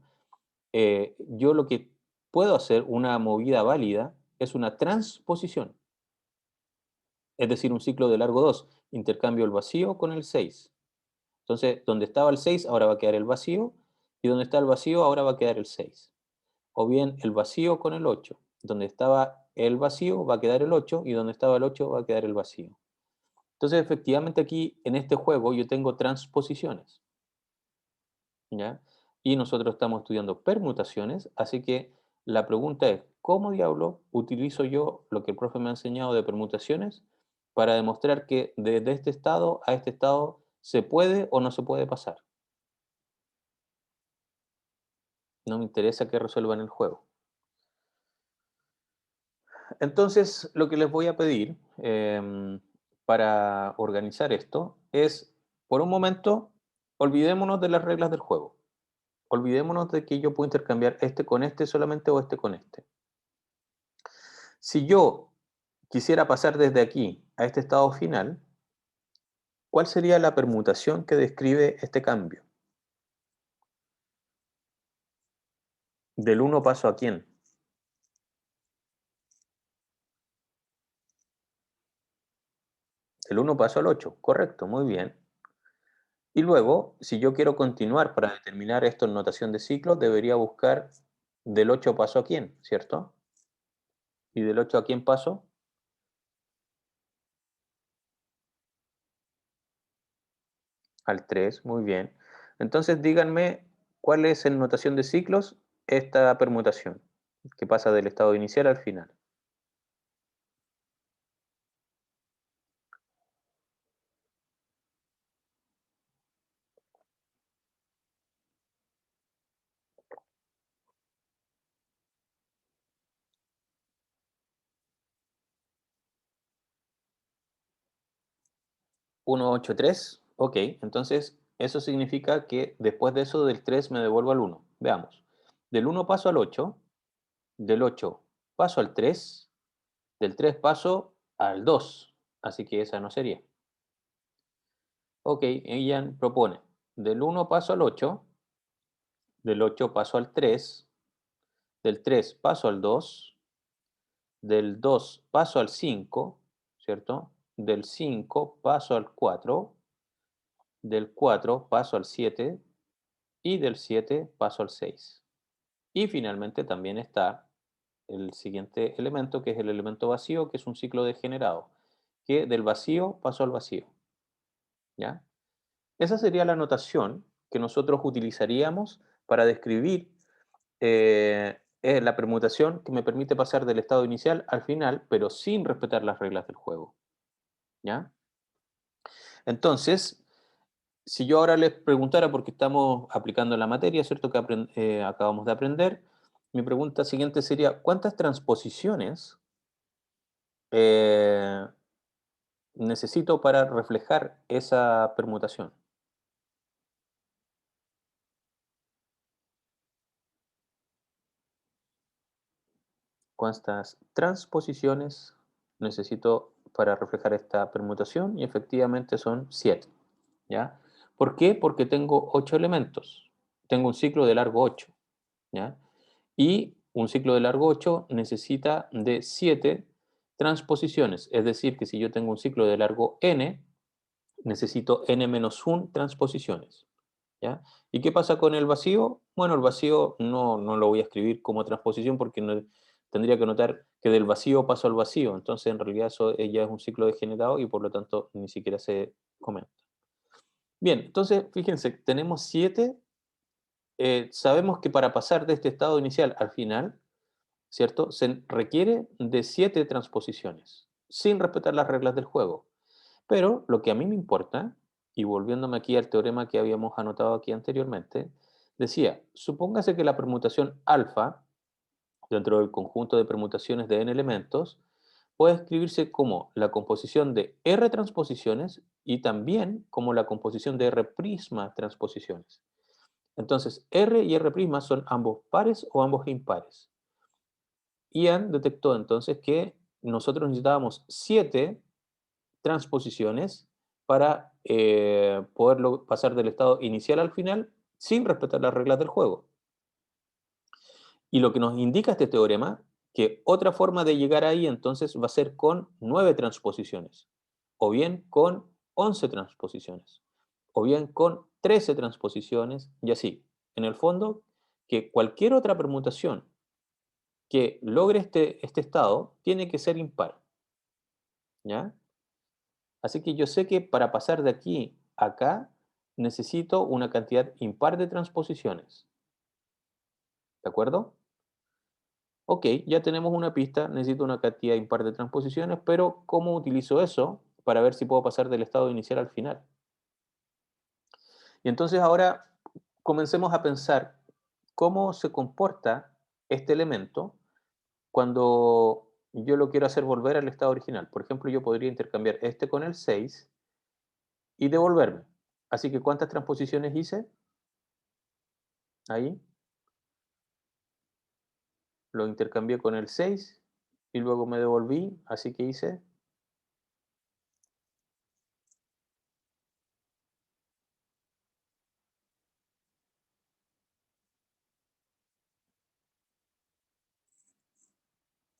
yo lo que puedo hacer, una movida válida, es una transposición, es decir, un ciclo de largo 2. Intercambio el vacío con el 6. Entonces, donde estaba el 6 ahora va a quedar el vacío, y donde está el vacío ahora va a quedar el 6. O bien el vacío con el 8. Donde estaba el vacío va a quedar el 8, y donde estaba el 8 va a quedar el vacío. Entonces, efectivamente aquí en este juego yo tengo transposiciones, ¿ya? Y nosotros estamos estudiando permutaciones, así que la pregunta es, ¿cómo diablo utilizo yo lo que el profe me ha enseñado de permutaciones para demostrar que desde este estado a este estado se puede o no se puede pasar? No me interesa que resuelvan el juego. Entonces, lo que les voy a pedir para organizar esto es, por un momento, olvidémonos de las reglas del juego. Olvidémonos de que yo puedo intercambiar este con este solamente o este con este. Si yo quisiera pasar desde aquí a este estado final, ¿cuál sería la permutación que describe este cambio? Del 1 paso a quién? Del 1 paso al 8, correcto, muy bien. Y luego, si yo quiero continuar para determinar esto en notación de ciclo, debería buscar del 8 paso a quién, ¿cierto? Y del 8 a quién paso, al 3, muy bien. Entonces díganme cuál es en notación de ciclos esta permutación, que pasa del estado inicial al final. 1, 8, 3. Ok, entonces eso significa que después de eso del 3 me devuelvo al 1. Veamos. Del 1 paso al 8, del 8 paso al 3, del 3 paso al 2. Así que esa no sería. Ok, ella propone del 1 paso al 8, del 8 paso al 3, del 3 paso al 2, del 2 paso al 5, ¿cierto? Del 5 paso al 4, del 4 paso al 7 y del 7 paso al 6. Y finalmente también está el siguiente elemento, que es el elemento vacío, que es un ciclo degenerado, que del vacío paso al vacío. ¿Ya? Esa sería la notación que nosotros utilizaríamos para describir la permutación que me permite pasar del estado inicial al final, pero sin respetar las reglas del juego. ¿ya? Entonces, si yo ahora les preguntara, porque estamos aplicando la materia, ¿cierto? Que acabamos de aprender, mi pregunta siguiente sería, ¿cuántas transposiciones eh, necesito para reflejar esa permutación? ¿Cuántas transposiciones necesito para reflejar esta permutación? Y efectivamente son 7, ¿ya? ¿Por qué? Porque tengo 8 elementos. Tengo un ciclo de largo 8, ¿ya? Y un ciclo de largo 8 necesita de 7 transposiciones. Es decir, que si yo tengo un ciclo de largo n, necesito n-1 transposiciones, ¿ya? ¿Y qué pasa con el vacío? Bueno, el vacío no lo voy a escribir como transposición porque tendría que notar que del vacío paso al vacío. Entonces, en realidad, eso ya es un ciclo degenerado y por lo tanto ni siquiera se comenta. Bien, entonces, fíjense, tenemos 7. Sabemos que para pasar de este estado inicial al final, ¿cierto? Se requiere de 7 transposiciones, sin respetar las reglas del juego. Pero lo que a mí me importa, y volviéndome aquí al teorema que habíamos anotado aquí anteriormente, decía, supóngase que la permutación alfa, dentro del conjunto de permutaciones de n elementos, puede escribirse como la composición de R transposiciones y también como la composición de R' transposiciones. Entonces, R y R' son ambos pares o ambos impares. Ian detectó entonces que nosotros necesitábamos 7 transposiciones para poderlo pasar del estado inicial al final sin respetar las reglas del juego. Y lo que nos indica este teorema, que otra forma de llegar ahí entonces va a ser con 9 transposiciones, o bien con 11 transposiciones, o bien con 13 transposiciones, y así. En el fondo, que cualquier otra permutación que logre este estado tiene que ser impar, ¿ya? Así que yo sé que para pasar de aquí a acá necesito una cantidad impar de transposiciones. ¿De acuerdo? Ok, ya tenemos una pista, necesito una cantidad impar de transposiciones, pero ¿cómo utilizo eso para ver si puedo pasar del estado inicial al final? Y entonces ahora comencemos a pensar cómo se comporta este elemento cuando yo lo quiero hacer volver al estado original. Por ejemplo, yo podría intercambiar este con el 6 y devolverme. Así que, ¿cuántas transposiciones hice? Ahí. Lo intercambié con el 6 y luego me devolví, así que hice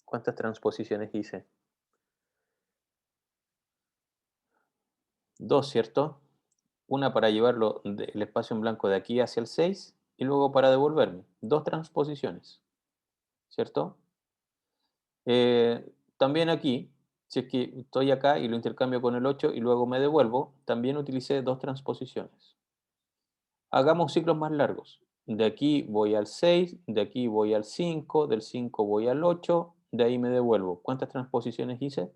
¿cuántas transposiciones hice? Dos, ¿cierto? Una para llevarlo del espacio en blanco de aquí hacia el 6 y luego para devolverme. Dos transposiciones, ¿cierto? También aquí, si es que estoy acá y lo intercambio con el 8 y luego me devuelvo, también utilicé dos transposiciones. Hagamos ciclos más largos. De aquí voy al 6, de aquí voy al 5, del 5 voy al 8, de ahí me devuelvo. ¿Cuántas transposiciones hice?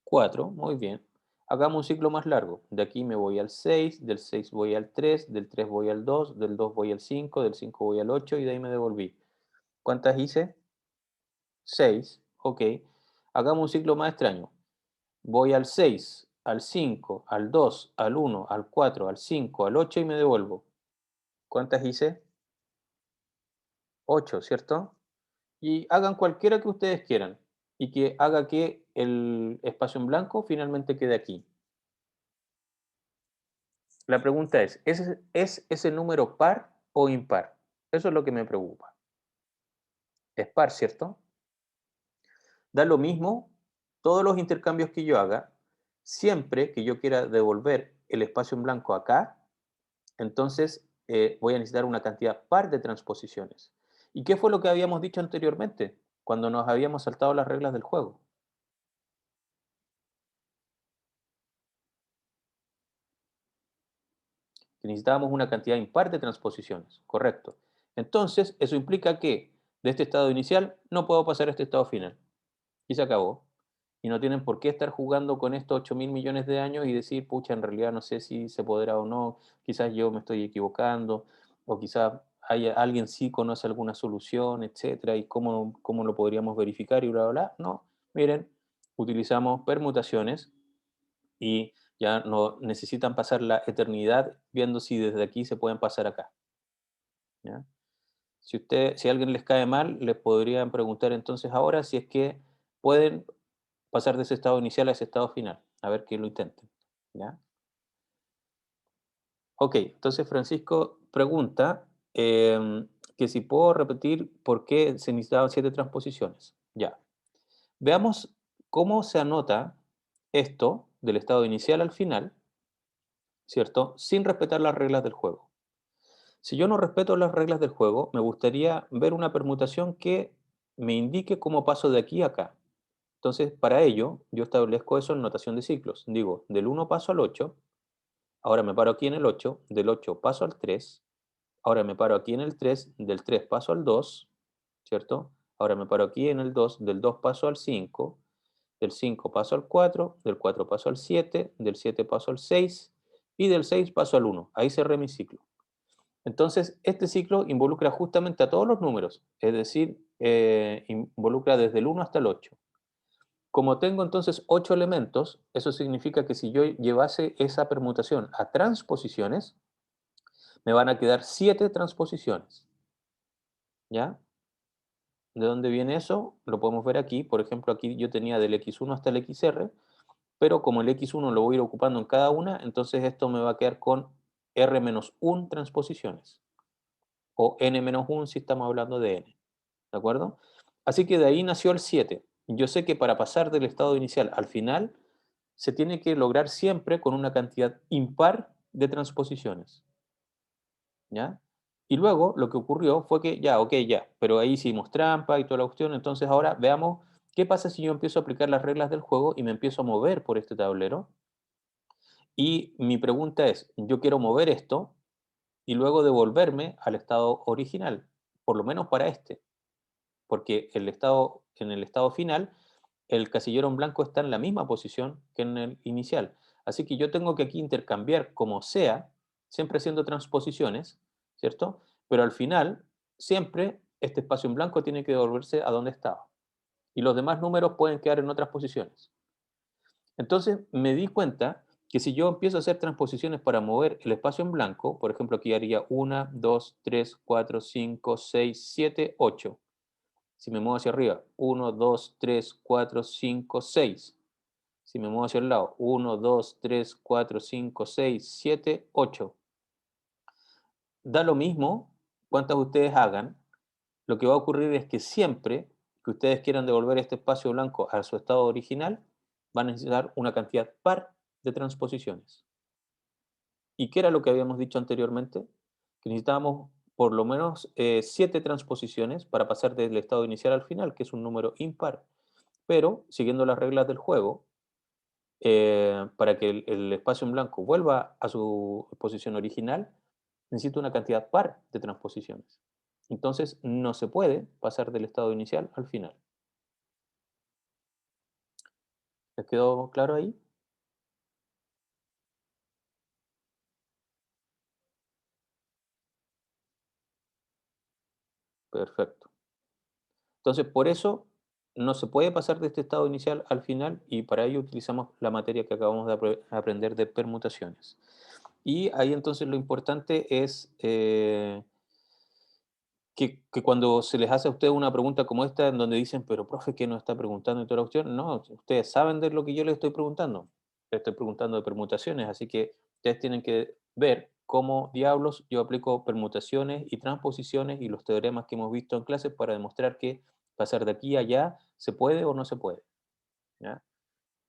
4, muy bien. Hagamos un ciclo más largo. De aquí me voy al 6, del 6 voy al 3, del 3 voy al 2, del 2 voy al 5, del 5 voy al 8 y de ahí me devolví. ¿Cuántas hice? 6, ok. Hagamos un ciclo más extraño. Voy al 6, al 5, al 2, al 1, al 4, al 5, al 8 y me devuelvo. ¿Cuántas hice? 8, ¿cierto? Y hagan cualquiera que ustedes quieran y que haga que el espacio en blanco finalmente quede aquí. La pregunta ¿es ese número par o impar? Eso es lo que me preocupa. Es par, ¿cierto? Da lo mismo todos los intercambios que yo haga, siempre que yo quiera devolver el espacio en blanco acá, entonces voy a necesitar una cantidad par de transposiciones. ¿Y qué fue lo que habíamos dicho anteriormente, cuando nos habíamos saltado las reglas del juego? Que necesitábamos una cantidad impar de transposiciones, correcto. Entonces, eso implica que de este estado inicial no puedo pasar a este estado final. Y se acabó. Y no tienen por qué estar jugando con estos 8.000 millones de años y decir, pucha, en realidad no sé si se podrá o no, quizás yo me estoy equivocando, o quizás alguien sí conoce alguna solución, etcétera, y cómo lo podríamos verificar y bla, bla, bla. No, miren, utilizamos permutaciones y ya no necesitan pasar la eternidad viendo si desde aquí se pueden pasar acá. ¿Ya? Si a alguien les cae mal, les podrían preguntar entonces ahora si es que pueden pasar de ese estado inicial a ese estado final. A ver que lo intenten. ¿Ya? Ok, entonces Francisco pregunta que si puedo repetir por qué se necesitaban 7 transposiciones. Ya. Veamos cómo se anota esto del estado inicial al final, ¿cierto? Sin respetar las reglas del juego. Si yo no respeto las reglas del juego, me gustaría ver una permutación que me indique cómo paso de aquí a acá. Entonces, para ello, yo establezco eso en notación de ciclos. Digo, del 1 paso al 8, ahora me paro aquí en el 8, del 8 paso al 3, ahora me paro aquí en el 3, del 3 paso al 2, ¿cierto? Ahora me paro aquí en el 2, del 2 paso al 5, del 5 paso al 4, del 4 paso al 7, del 7 paso al 6 y del 6 paso al 1. Ahí cerré mi ciclo. Entonces, este ciclo involucra justamente a todos los números, es decir, involucra desde el 1 hasta el 8. Como tengo entonces 8 elementos, eso significa que si yo llevase esa permutación a transposiciones, me van a quedar 7 transposiciones. ¿Ya? ¿De dónde viene eso? Lo podemos ver aquí. Por ejemplo, aquí yo tenía del X1 hasta el XR, pero como el X1 lo voy a ir ocupando en cada una, entonces esto me va a quedar con R-1 transposiciones, o N-1 si estamos hablando de N. ¿De acuerdo? Así que de ahí nació el 7. Yo sé que para pasar del estado inicial al final, se tiene que lograr siempre con una cantidad impar de transposiciones. ¿Ya? Y luego lo que ocurrió fue que ya, ok, ya, pero ahí hicimos trampa y toda la cuestión, entonces ahora veamos qué pasa si yo empiezo a aplicar las reglas del juego y me empiezo a mover por este tablero. Y mi pregunta es, yo quiero mover esto y luego devolverme al estado original, por lo menos para este, porque en el estado final el casillero en blanco está en la misma posición que en el inicial. Así que yo tengo que aquí intercambiar como sea, siempre haciendo transposiciones, ¿cierto? Pero al final, siempre este espacio en blanco tiene que devolverse a donde estaba. Y los demás números pueden quedar en otras posiciones. Entonces me di cuenta que si yo empiezo a hacer transposiciones para mover el espacio en blanco, por ejemplo, aquí haría 1, 2, 3, 4, 5, 6, 7, 8. Si me muevo hacia arriba, 1, 2, 3, 4, 5, 6. Si me muevo hacia el lado, 1, 2, 3, 4, 5, 6, 7, 8. Da lo mismo cuántas ustedes hagan, lo que va a ocurrir es que siempre que ustedes quieran devolver este espacio blanco a su estado original, van a necesitar una cantidad par de transposiciones. ¿Y qué era lo que habíamos dicho anteriormente? Que necesitábamos por lo menos 7 transposiciones para pasar del estado inicial al final, que es un número impar. Pero, siguiendo las reglas del juego, para que el espacio en blanco vuelva a su posición original, necesito una cantidad par de transposiciones. Entonces, no se puede pasar del estado inicial al final. ¿Les quedó claro ahí? Perfecto. Entonces, por eso no se puede pasar de este estado inicial al final y para ello utilizamos la materia que acabamos de aprender de permutaciones. Y ahí entonces lo importante es que cuando se les hace a ustedes una pregunta como esta, en donde dicen, pero profe, ¿qué nos está preguntando y toda la cuestión? No, ustedes saben de lo que yo les estoy preguntando. Les estoy preguntando de permutaciones, así que ustedes tienen que ver cómo diablos yo aplico permutaciones y transposiciones y los teoremas que hemos visto en clases para demostrar que pasar de aquí a allá se puede o no se puede. ¿Ya?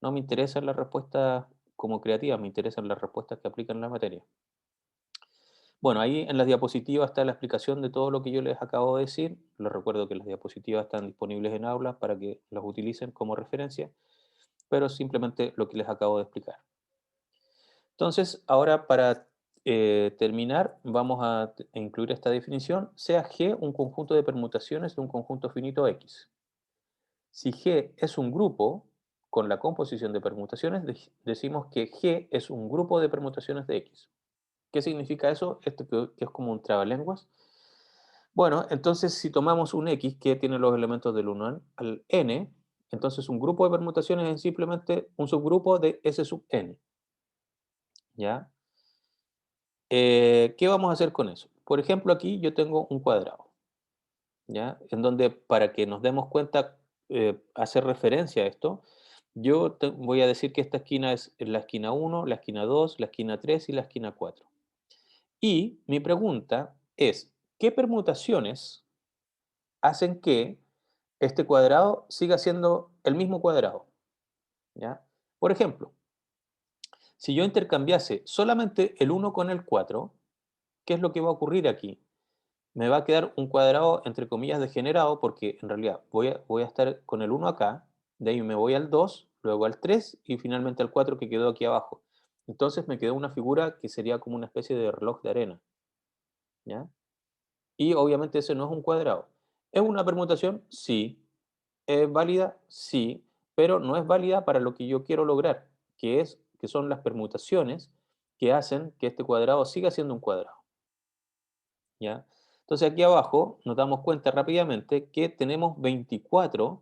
No me interesan las respuestas como creativas, me interesan las respuestas que aplican la materia. Bueno, ahí en las diapositivas está la explicación de todo lo que yo les acabo de decir. Les recuerdo que las diapositivas están disponibles en aulas para que las utilicen como referencia, pero simplemente lo que les acabo de explicar. Entonces, ahora para terminar, vamos a incluir esta definición, sea G un conjunto de permutaciones de un conjunto finito X. Si G es un grupo, con la composición de permutaciones, decimos que G es un grupo de permutaciones de X. ¿Qué significa eso? Esto que es como un trabalenguas. Bueno, entonces si tomamos un X que tiene los elementos del 1 al n, entonces un grupo de permutaciones es simplemente un subgrupo de S sub n. ¿Ya? ¿Qué vamos a hacer con eso? Por ejemplo, aquí yo tengo un cuadrado, ¿ya? En donde, para que nos demos cuenta, hacer referencia a esto, yo voy a decir que esta esquina es la esquina 1, la esquina 2, la esquina 3 y la esquina 4. Y mi pregunta es, ¿qué permutaciones hacen que este cuadrado siga siendo el mismo cuadrado? ¿Ya? Por ejemplo, si yo intercambiase solamente el 1 con el 4, ¿qué es lo que va a ocurrir aquí? Me va a quedar un cuadrado, entre comillas, degenerado, porque en realidad voy a estar con el 1 acá, de ahí me voy al 2, luego al 3 y finalmente al 4 que quedó aquí abajo. Entonces me quedó una figura que sería como una especie de reloj de arena, ¿ya? Y obviamente ese no es un cuadrado. ¿Es una permutación? Sí. ¿Es válida? Sí, pero no es válida para lo que yo quiero lograr, que son las permutaciones que hacen que este cuadrado siga siendo un cuadrado, ¿ya? Entonces aquí abajo nos damos cuenta rápidamente que tenemos 24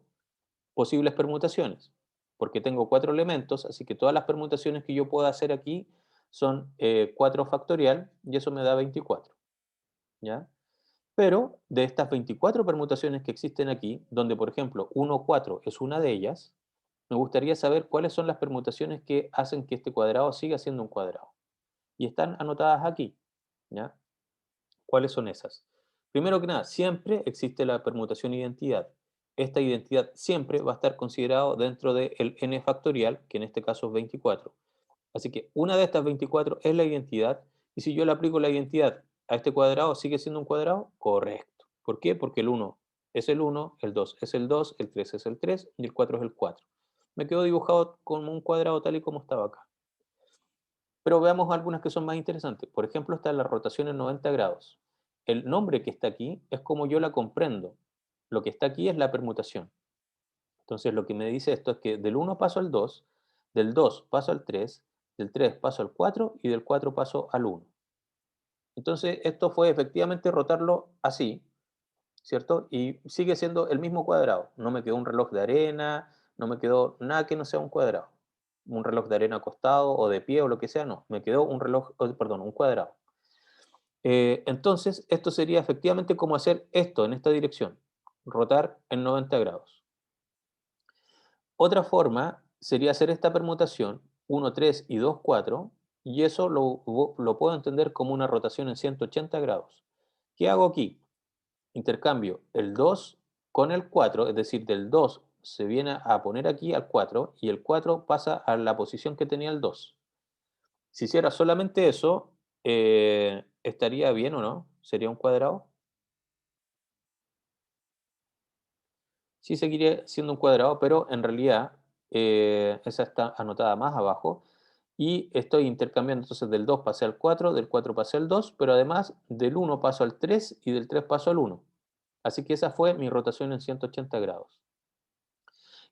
posibles permutaciones, porque tengo 4 elementos, así que todas las permutaciones que yo pueda hacer aquí son 4 factorial y eso me da 24, ¿ya? Pero de estas 24 permutaciones que existen aquí, donde por ejemplo 1, 4 es una de ellas, me gustaría saber cuáles son las permutaciones que hacen que este cuadrado siga siendo un cuadrado. Y están anotadas aquí, ¿ya? ¿Cuáles son esas? Primero que nada, siempre existe la permutación identidad. Esta identidad siempre va a estar considerado dentro del n factorial, que en este caso es 24. Así que una de estas 24 es la identidad, y si yo le aplico la identidad a este cuadrado, ¿sigue siendo un cuadrado? Correcto. ¿Por qué? Porque el 1 es el 1, el 2 es el 2, el 3 es el 3 y el 4 es el 4. Me quedó dibujado como un cuadrado tal y como estaba acá. Pero veamos algunas que son más interesantes. Por ejemplo, está la rotación en 90 grados. El nombre que está aquí es como yo la comprendo. Lo que está aquí es la permutación. Entonces, lo que me dice esto es que del 1 paso al 2, del 2 paso al 3, del 3 paso al 4 y del 4 paso al 1. Entonces, esto fue efectivamente rotarlo así, ¿cierto? Y sigue siendo el mismo cuadrado. No me quedó un reloj de arena, no me quedó nada que no sea un cuadrado. Un reloj de arena acostado o de pie o lo que sea, no. Me quedó un reloj, perdón, un cuadrado. Entonces, esto sería efectivamente como hacer esto en esta dirección, rotar en 90 grados. Otra forma sería hacer esta permutación 1, 3 y 2, 4, y eso lo puedo entender como una rotación en 180 grados. ¿Qué hago aquí? Intercambio el 2 con el 4, es decir, del 2 se viene a poner aquí al 4 y el 4 pasa a la posición que tenía el 2. Si hiciera solamente eso, ¿estaría bien o no? ¿Sería un cuadrado? Sí seguiría siendo un cuadrado, pero en realidad esa está anotada más abajo y estoy intercambiando entonces del 2 pasé al 4, del 4 pasé al 2, pero además del 1 paso al 3 y del 3 paso al 1. Así que esa fue mi rotación en 180 grados.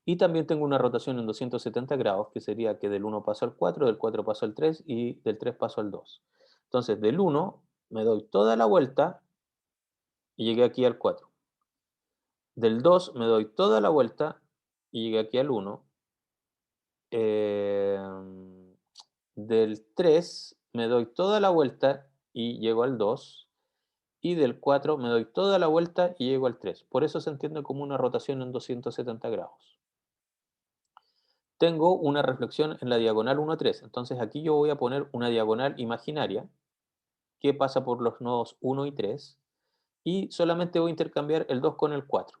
Y también tengo una rotación en 270 grados, que sería que del 1 paso al 4, del 4 paso al 3 y del 3 paso al 2. Entonces del 1 me doy toda la vuelta y llegué aquí al 4. Del 2 me doy toda la vuelta y llegué aquí al 1. Em, del 3 me doy toda la vuelta y llego al 2. Y del 4 me doy toda la vuelta y llego al 3. Por eso se entiende como una rotación en 270 grados. Tengo una reflexión en la diagonal 1, 3. Entonces aquí yo voy a poner una diagonal imaginaria que pasa por los nodos 1 y 3 y solamente voy a intercambiar el 2 con el 4.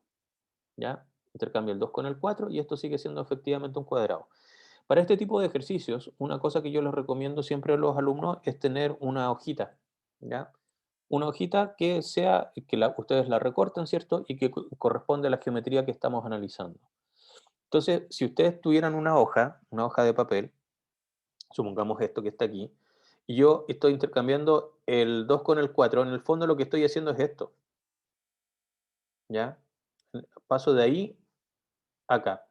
¿Ya? Intercambio el 2 con el 4 y esto sigue siendo efectivamente un cuadrado. Para este tipo de ejercicios, una cosa que yo les recomiendo siempre a los alumnos es tener una hojita, ¿ya? Una hojita que sea, que ustedes la recorten, ¿cierto? Y que corresponde a la geometría que estamos analizando. Entonces, si ustedes tuvieran una hoja de papel, supongamos esto que está aquí, y yo estoy intercambiando el 2 con el 4, en el fondo lo que estoy haciendo es esto, ¿ya? Paso de ahí a acá.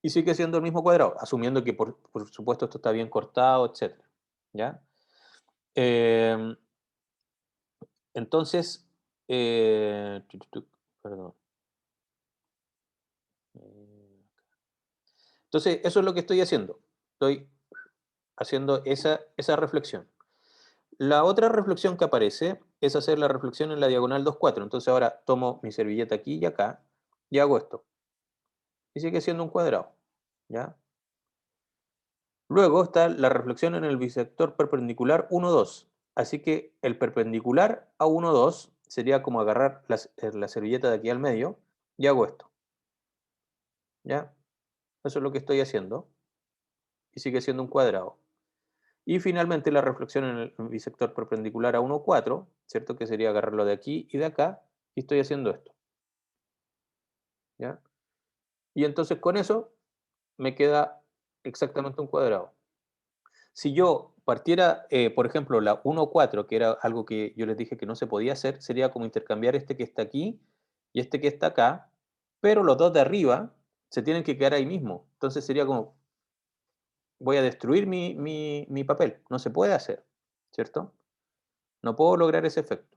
Y sigue siendo el mismo cuadrado, asumiendo que por supuesto esto está bien cortado, etc. ¿Ya? Em, entonces, perdón. Eh, Entonces, eso es lo que estoy haciendo. Estoy haciendo esa reflexión. La otra reflexión que aparece es hacer la reflexión en la diagonal 2 4. Entonces ahora tomo mi servilleta aquí y acá y hago esto. Y sigue siendo un cuadrado. ¿Ya? Luego está la reflexión en el bisector perpendicular 1 2. Así que el perpendicular a 1 2 sería como agarrar la servilleta de aquí al medio y hago esto. ¿Ya? Eso es lo que estoy haciendo. Y sigue siendo un cuadrado. Y finalmente la reflexión en el bisector perpendicular a 1 4, ¿cierto? Que sería agarrarlo de aquí y de acá, y estoy haciendo esto. ¿Ya? Y entonces con eso me queda exactamente un cuadrado. Si yo partiera, por ejemplo, la 1 4, que era algo que yo les dije que no se podía hacer, sería como intercambiar este que está aquí y este que está acá, pero los dos de arriba se tienen que quedar ahí mismo. Entonces sería como, voy a destruir mi papel. No se puede hacer, ¿cierto? No puedo lograr ese efecto.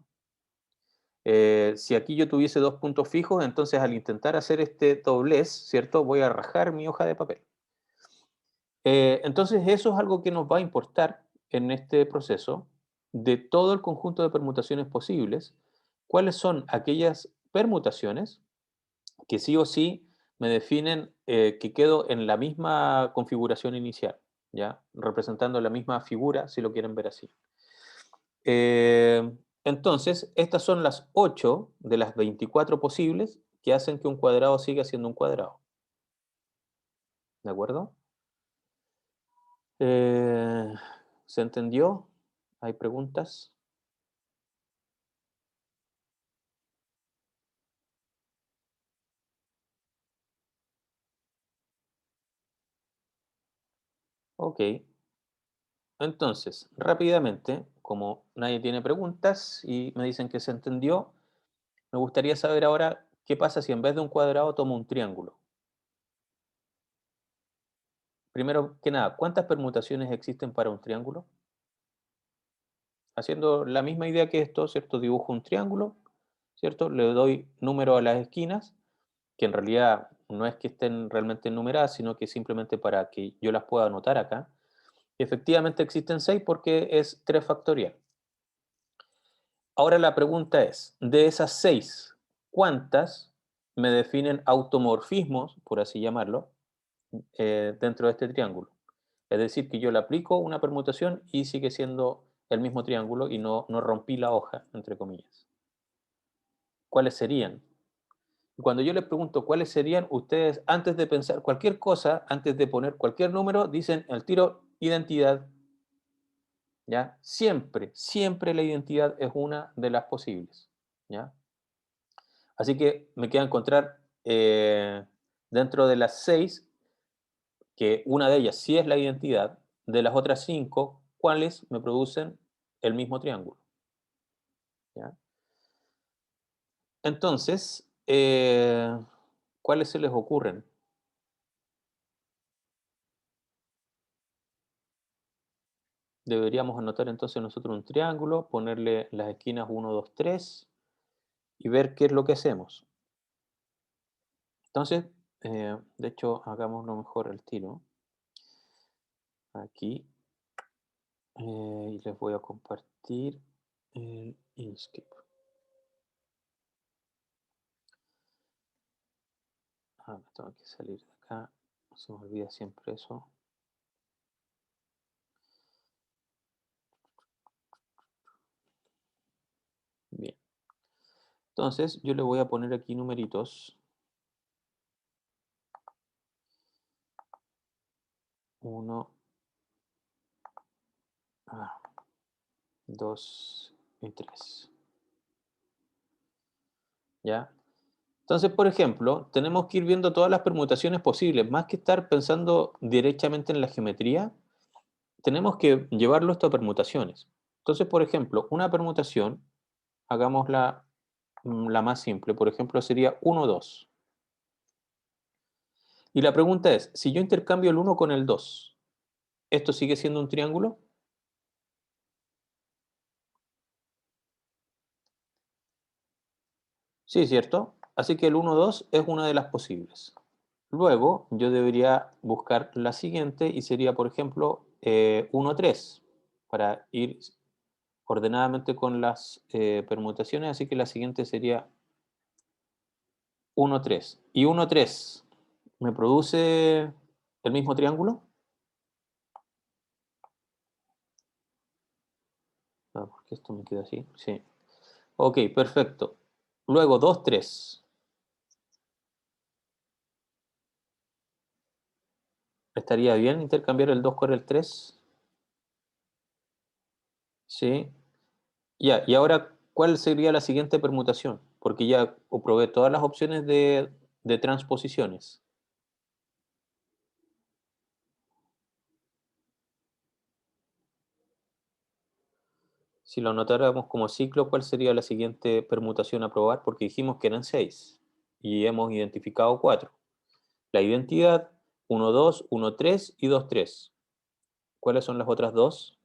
Si aquí yo tuviese dos puntos fijos, entonces al intentar hacer este doblez, ¿cierto? Voy a rajar mi hoja de papel. Entonces eso es algo que nos va a importar en este proceso de todo el conjunto de permutaciones posibles, cuáles son aquellas permutaciones que sí o sí me definen que quedo en la misma configuración inicial, ¿ya? Representando la misma figura, si lo quieren ver así. Eh, entonces, estas son las 8 de las 24 posibles que hacen que un cuadrado siga siendo un cuadrado. ¿De acuerdo? Eh, ¿Se entendió? ¿Hay preguntas? Ok. Entonces, rápidamente, como nadie tiene preguntas y me dicen que se entendió, me gustaría saber ahora qué pasa si en vez de un cuadrado tomo un triángulo. Primero que nada, ¿cuántas permutaciones existen para un triángulo? Haciendo la misma idea que esto, ¿cierto? Dibujo un triángulo, ¿cierto? Le doy número a las esquinas, que en realidad no es que estén realmente numeradas, sino que simplemente para que yo las pueda anotar acá. Efectivamente existen 6 porque es 3 factorial. Ahora la pregunta es, de esas 6, ¿cuántas me definen automorfismos, por así llamarlo, dentro de este triángulo? Es decir, que yo le aplico una permutación y sigue siendo el mismo triángulo y no rompí la hoja, entre comillas. ¿Cuáles serían? Cuando yo les pregunto cuáles serían, ustedes antes de pensar cualquier cosa, antes de poner cualquier número, dicen el tiro identidad. ¿Ya? Siempre, siempre la identidad es una de las posibles. ¿Ya? Así que me queda encontrar dentro de las 6, que una de ellas sí es la identidad, de las otras 5, ¿cuáles me producen el mismo triángulo? ¿Ya? Entonces, ¿cuáles se les ocurren? Deberíamos anotar entonces nosotros un triángulo, ponerle las esquinas 1, 2, 3 y ver qué es lo que hacemos. Entonces, de hecho, hagámoslo mejor el tiro. Aquí. Y les voy a compartir el Inkscape. Me tengo que salir de acá. Se me olvida siempre eso. Bien. Entonces, yo le voy a poner aquí numeritos. 1, 2 y 3. ¿Ya? Entonces, por ejemplo, tenemos que ir viendo todas las permutaciones posibles, más que estar pensando directamente en la geometría, tenemos que llevarlo esto a permutaciones. Entonces, por ejemplo, una permutación, hagámosla la más simple, por ejemplo, sería 1, 2. Y la pregunta es, si yo intercambio el 1 con el 2, ¿esto sigue siendo un triángulo? Sí, ¿cierto? Así que el 1, 2 es una de las posibles. Luego, yo debería buscar la siguiente y sería, por ejemplo, 1, 3, para ir ordenadamente con las permutaciones, así que la siguiente sería 1, 3. ¿Y 1, 3 me produce el mismo triángulo? Ah, porque esto me queda así. Sí. Ok, perfecto. Luego 2, 3. ¿Estaría bien intercambiar el 2 con el 3? Sí. Ya, y ahora, ¿cuál sería la siguiente permutación? Porque ya probé todas las opciones de transposiciones. Si lo anotáramos como ciclo, ¿cuál sería la siguiente permutación a probar? Porque dijimos que eran 6 y hemos identificado 4. La identidad, 1, 2, 1, 3 y 2, 3. ¿Cuáles son las otras dos?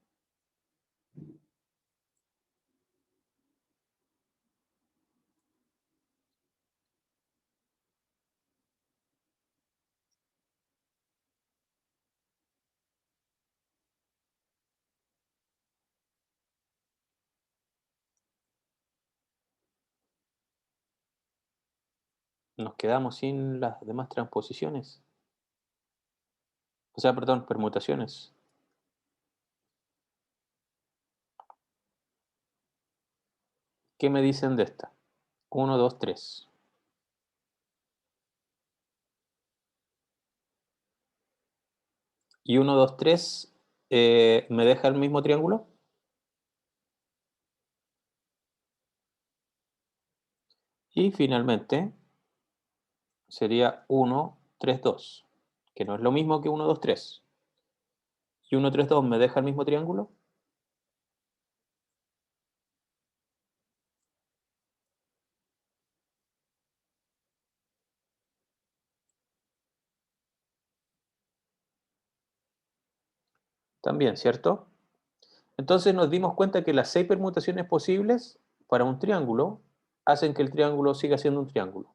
Nos quedamos sin las demás transposiciones. O sea, perdón, permutaciones. ¿Qué me dicen de esta? 1, 2, 3. Y 1, 2, 3 me deja el mismo triángulo. Y finalmente sería 1, 3, 2, que no es lo mismo que 1, 2, 3. Y 1, 3, 2 me deja el mismo triángulo. También, ¿cierto? Entonces nos dimos cuenta que las 6 permutaciones posibles para un triángulo hacen que el triángulo siga siendo un triángulo.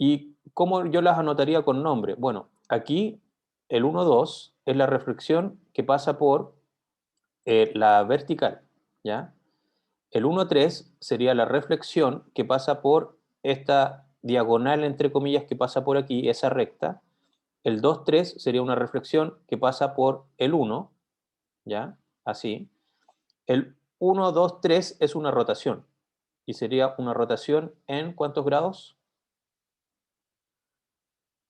¿Y cómo yo las anotaría con nombre? Bueno, aquí el 1, 2 es la reflexión que pasa por la vertical, ¿ya? El 1, 3 sería la reflexión que pasa por esta diagonal, entre comillas, que pasa por aquí, esa recta. El 2, 3 sería una reflexión que pasa por el 1, ¿ya? Así. El 1, 2, 3 es una rotación. Y sería una rotación en ¿cuántos grados?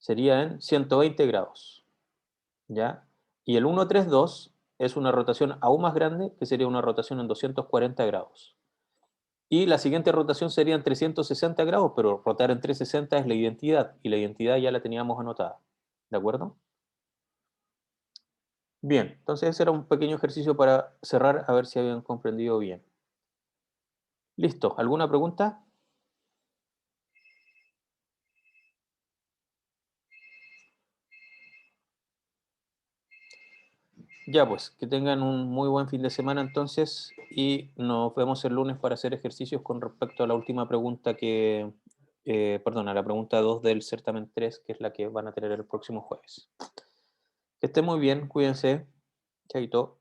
Sería en 120 grados, ¿ya? Y el 1, 3, 2 es una rotación aún más grande, que sería una rotación en 240 grados. Y la siguiente rotación sería en 360 grados, pero rotar en 360 es la identidad, y la identidad ya la teníamos anotada. ¿De acuerdo? Bien, entonces ese era un pequeño ejercicio para cerrar, a ver si habían comprendido bien. Listo, ¿alguna pregunta? Ya pues, que tengan un muy buen fin de semana entonces y nos vemos el lunes para hacer ejercicios con respecto a la última pregunta perdón, a la pregunta 2 del certamen 3, que es la que van a tener el próximo jueves. Que estén muy bien, cuídense, chaito.